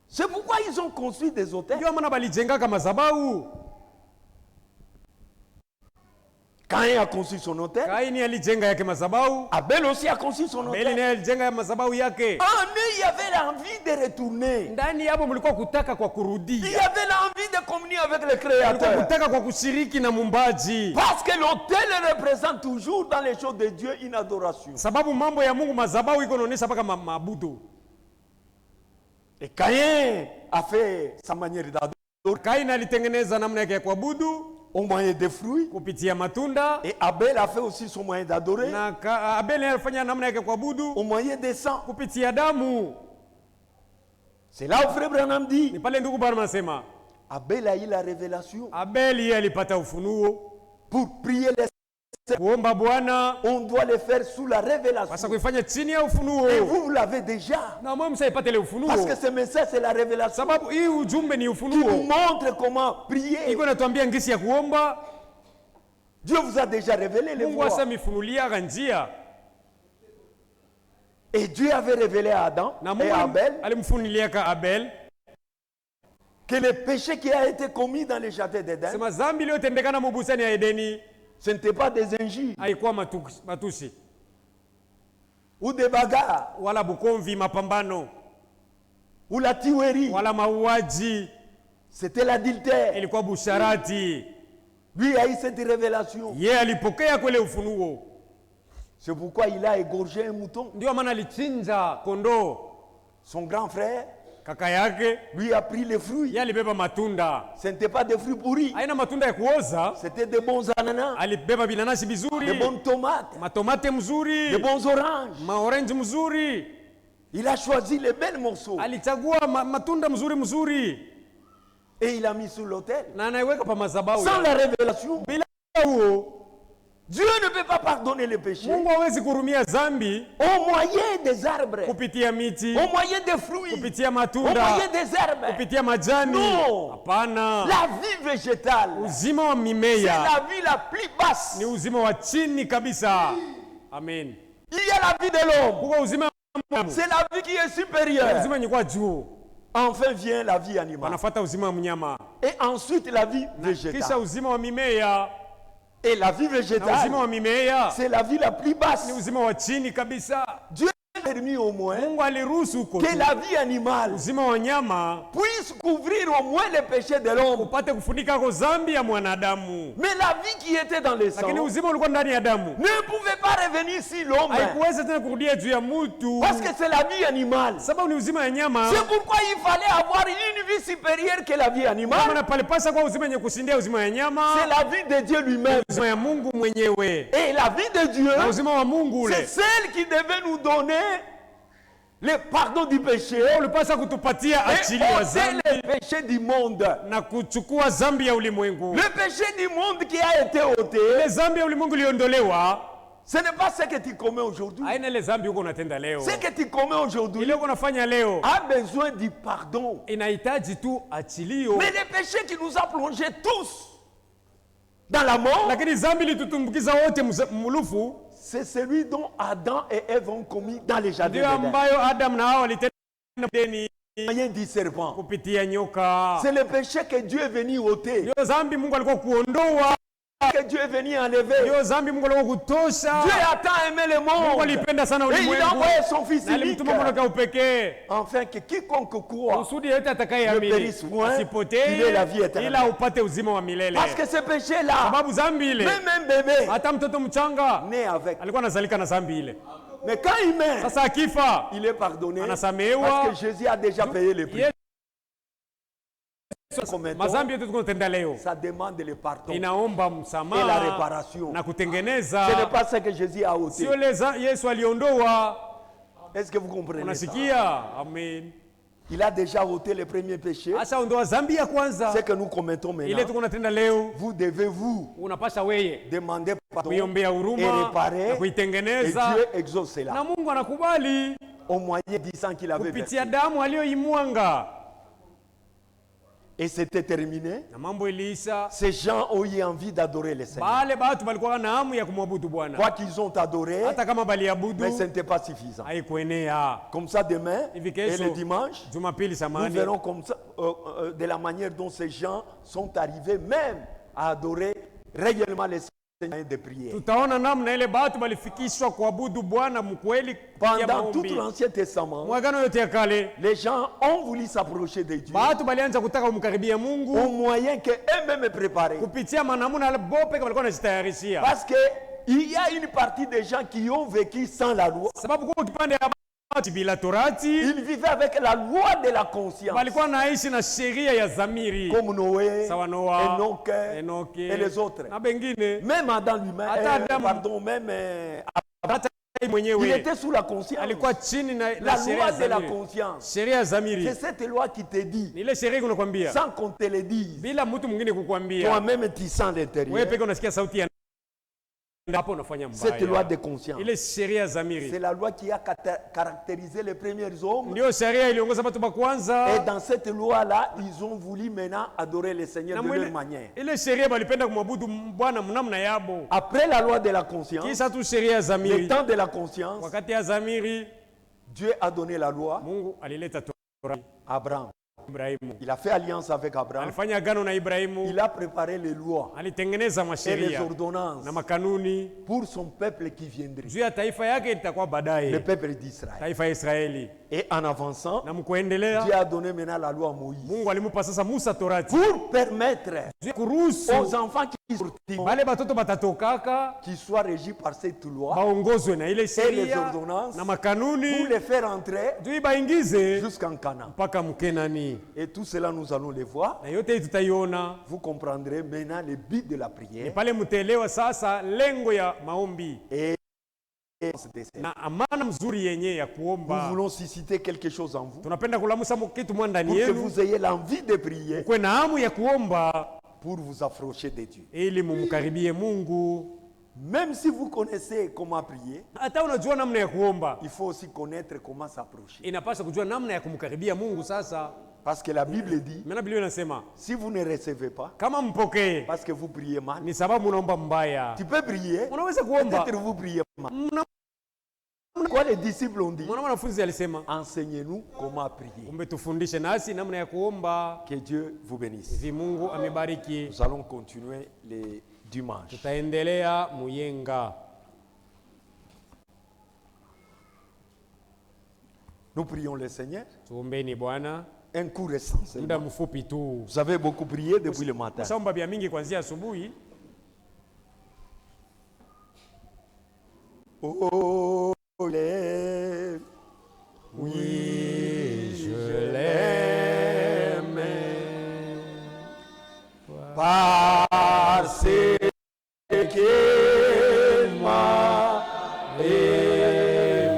C'est pourquoi ils ont construit des autels. Ndio maana balijengaka madhabahu. Caïn a construit son autel. Kaini alijenga yake madhabahu. Abel aussi a construit son Abeli autel. naye alijenga madhabahu yake. En eux, il y avait l'envie de retourner. Ndani hapo mlikuwa kutaka kwa Il y kurudia. avait l'envie de communier avec le Mlikuwa Créateur. kutaka kwa kushiriki na Muumbaji. Parce que l'autel représente toujours dans les choses de Dieu une adoration. Sababu mambo ya Mungu madhabahu iko naonesha mpaka maabudu. Et Caïn a fait sa manière d'adorer Kaini alitengeneza namna yake ya kuabudu au moyen des fruits. kupitia matunda, Et Abel a fait aussi son moyen d'adorer na Abeli alifanya namna yake ya kuabudu au moyen des sangs. kupitia damu. C'est là où Frère Branham Ni dit, pale ndugu Branham anasema Abel a eu la révélation. Abeli yeye alipata ufunuo. Pour prier les Kuomba Bwana on doit le faire sous la basa révélation. kuifanya chini ya ufunuo. Et vous l'avez déjà. Na mwe msaipate ile ufunuo. Parce que ce message, c'est la révélation Sababu hii ujumbe ni qui nous ufunuo. montre comment prier. Iko natuambia ngisi ya kuomba. Dieu vous a déjà révélé les Mungu voies. asamifunulia njia. Et Dieu avait révélé à Adam Na et Mungu à Abel alimfunulia ka Abel. que le péché qui a été commis dans le jardin d'Éden, Sema dhambi iliyotendekana mu bustani ya Edeni ce n'était pas des injures haikuwa matusi ou des bagarres wala bukomvi, mapambano ou la tuerie. wala mauaji, C'était l'adultère. ilikuwa busharati. Lui a eu cette révélation. Yeye alipokea kwele ufunuo. C'est pourquoi il a égorgé un mouton. Ndio maana alichinja kondoo. Son grand frère Kaka yake lui a pris les fruits. yeye alibeba matunda, Ce n'était pas des fruits pourris. haina matunda ya kuoza. C'était des bons ananas, Alibeba binanasi des bizuri, bonnes tomates, matomate mzuri, des bons oranges. maorange mzuri. Il a choisi les belles morceaux Alichagua matunda mzuri et il a mis sur l'autel. na anaiweka pa madhabahu. Sans la révélation, Bila huo Dieu ne peut pas pardonner les péchés Mungu hawezi kurumia dhambi au moyen des arbres, kupitia miti, au moyen des fruits, kupitia au matunda, moyen des herbes. kupitia majani. No. Hapana. La vie végétale, Uzima wa c'est mimea la vie la plus basse. ni uzima wa chini kabisa. Amen. Il y a la vie de l'homme, Kuko uzima wa c'est la vie qui est supérieure. uzima ni kwa juu, Enfin vient la vie animale wanafuata uzima wa mnyama, et ensuite la vie kisha végétale. uzima wa mimea. Et la vie Na uzima wa végétale, mimea c'est la vie la plus basse. ni uzima wa chini kabisa. Dieu a permis au moins Mungu aliruhusu huko que tu la vie animale uzima wa nyama puisse couvrir au moins les péchés de l'homme. upate kufunika kwa dhambi ya mwanadamu, Mais la vie qui était dans le sang lakini uzima ulikuwa ndani ya damu ne pouvait pas revenir sur l'homme. haikuweza tena kurudia juu ya mtu, Parce que c'est la vie animale. sababu ni uzima ya nyama. C'est pourquoi il fallait avoir une vie supérieure que la vie Kwa animale. maana palipasa kwa uzima yenye kushindia uzima ya C'est nyama, la vie de Dieu lui-même. uzima ya Mungu mwenyewe. Et la vie de Dieu, Na uzima wa Mungu c'est ule celle qui devait nous donner le pardon du péché ulipasa kutupatia et achili wa ôter dhambi le péché du monde. na kuchukua dhambi ya ulimwengu. Le péché du monde qui a été ôté, Ile dhambi ya ulimwengu iliondolewa, ce n'est pas ce que tu commets aujourd'hui. haina ile dhambi huko unatenda leo. Ce que tu commets aujourd'hui Ile uko unafanya leo a besoin du pardon. inahitaji tu achilio. Mais le péché qui nous a plongés tous dans la mort, Lakini dhambi ilitutumbukiza wote mulufu, c'est celui dont Adam et Ève ont commis dans les jardins ndio d'Éden. ambayo Adam na Hawa walitenda deni Moyen du serpent. kupitia nyoka. C'est le péché que Dieu est venu ôter, Ndio dhambi Mungu alikuwa kuondoa, que Dieu est venu enlever. ndio dhambi Mungu alikuwa kutosha. Dieu a tant aimé le Mungu monde alipenda sana et il a ulimwengu envoyé son Fils na unique alimtuma mwana wake upekee, afin que quiconque croit, kusudi yote Ne atakayeamini périsse point, il asipotee ait la vie éternelle. ila upate uzima wa milele. parce que ce péché-là, Sababu dhambi ile, même un bébé hata mtoto mchanga né avec, alikuwa anazalika na dhambi ile. mais quand il meurt, Sasa akifa il est pardonné anasamehewa. parce que Jésus a déjà payé le prix. Yesu, Commettons, mazambi yote tunatenda leo ça demande le pardon inaomba et la msamaha réparation. na Ce n'est kutengeneza. pas ce que Jésus a ôté. Sio Yesu aliondoa. Est-ce que vous comprenez ça? Unasikia? Amen. Il a déjà ôté les premiers péchés. ashaondoa dhambi ya kwanza Ce que nous commettons ile maintenant, tuko natenda leo. vous devez vous Unapasha weye demander pardon kuiombea et huruma na réparer. Et kuitengeneza, Dieu exauce na cela Mungu anakubali au moyen du sang qu'il avait kupitia versé. damu aliyoimwanga, Et c'était terminé. na mambo iliisha. Ces gens ont eu envie d'adorer le Seigneur. Bale batu balikuwa na hamu ya kumwabudu Bwana, Quoi qu'ils ont adoré, hata kama baliabudu mais ce n'était pas suffisant. haikuenea. Comme ça, demain Hivi et kesho, le dimanche, Jumapili nous samani, verrons comme ça, de la manière dont ces gens sont arrivés même à adorer réellement le Seigneur de prière. tutaona namna ile batu balifikishwa kuabudu Bwana mkweli kupitia Pendant tout maombi. l'Ancien Testament, Mwagano yote ya kale les gens ont voulu s'approcher de Dieu batu balianza kutaka kumkaribia au Mungu moyen que eux-mêmes préparaient. kupitia manamuna bopeka walikuwa wanajitayarishia, Parce qu'il y a une partie des gens qui ont vécu sans la loi. sababu kwa kipande ya batu bila torati Ils vivaient avec la loi de la conscience. walikuwa naishi na sheria ya zamiri, Comme Noé, sawa Noa, Enoch et les autres. na bengine. Même Adam lui-même, Hata Adamu. pardon, même Hata yeye il mwenyewe était sous la conscience. alikuwa chini na La sheria loi ya de la zamiri. conscience. Sheria ya zamiri C'est cette loi qui te dit, ni ile sheria kunakwambia sans qu'on te le dise, bila mtu mwingine kukwambia, toi-même tu sens wewe l'intérieur. peke unasikia sauti ya hapo unafanya Cette loi mbaya. de conscience. Ile sheria ya C'est zamiri la loi qui a caractérisé les premiers hommes. ndio sheria iliongoza watu wa Et kwanza, dans cette loi-là, ils ont voulu maintenant adorer le Seigneur na de leur mwile- manière. ile sheria balipenda kumwabudu Bwana mnamna yabo. Après la loi de la conscience, Kisha tu sheria ya le zamiri, temps de la conscience, wakati ya zamiri Dieu a donné la loi Mungu alileta Torati à Abraham. Ibrahimu, Il a fait alliance avec Abraham. alifanya agano na Ibrahimu, Il a préparé les lois alitengeneza et les masheria ordonnances na makanuni pour son peuple qui viendrait, juu ya taifa yake litakuwa le baadaye, peuple d'Israël. taifa ya Israeli. Et en avançant, Na mkuendelea Dieu a donné maintenant la loi à Moïse Mungu alimupa sasa Musa Torati pour permettre juu ya kuruhusu aux enfants qui sortiront wale batoto batatokaka qu'ils soient régis par cette loi baongozwe na ile et les sheria ordonnances na pour makanuni les faire entrer juu ibaingize jusqu'en Canaan. mpaka Mkenani. Et tout cela, nous allons le voir. Na yote hii tutaiona, Vous comprendrez maintenant le but de la ni prière pale mtaelewa sasa lengo ya maombi et na amana mzuri yenye ya nous kuomba. voulons susciter quelque chose en vous Tunapenda kulamusa kitu mwa ndani pour que yenu, vous ayez l'envie de prier kwe na hamu ya kuomba pour vous approcher de Dieu. ili mumkaribie Mungu. Même si vous connaissez comment prier, Hata unajua namna ya kuomba, il faut aussi connaître comment s'approcher. inapaswa kujua namna ya kumkaribia Mungu. Sasa Parce que la Bible dit, maana Biblia inasema si vous ne recevez pas, kama mpokee parce que vous priez mal, ni sababu unaomba mbaya. tu peux prier, Unaweza kuomba. peut-être vous priez mal. Quoi les disciples ont dit? Mwana mwanafunzi alisema, Enseignez-nous comment prier. umetufundishe nasi namna ya kuomba. Que Dieu vous bénisse. Hivi Mungu amebariki. Nous allons continuer les dimanches. Tutaendelea Muyenga. Nous prions le Seigneur. Tuombeni Bwana. Un coup récent Muda seulement. mfupi tu. Vous avez beaucoup prié depuis le matin. Ushaomba vya mingi kuanzia asubuhi. Oh, l'aime. Oui, je l'aime. Parce qu'il m'a aimé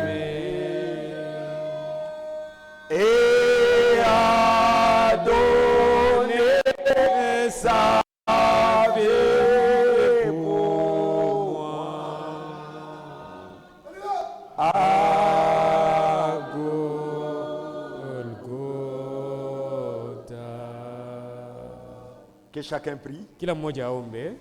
et a donné sa vie pour moi. À Golgotha. que chacun prie. Kila mmoja aombe.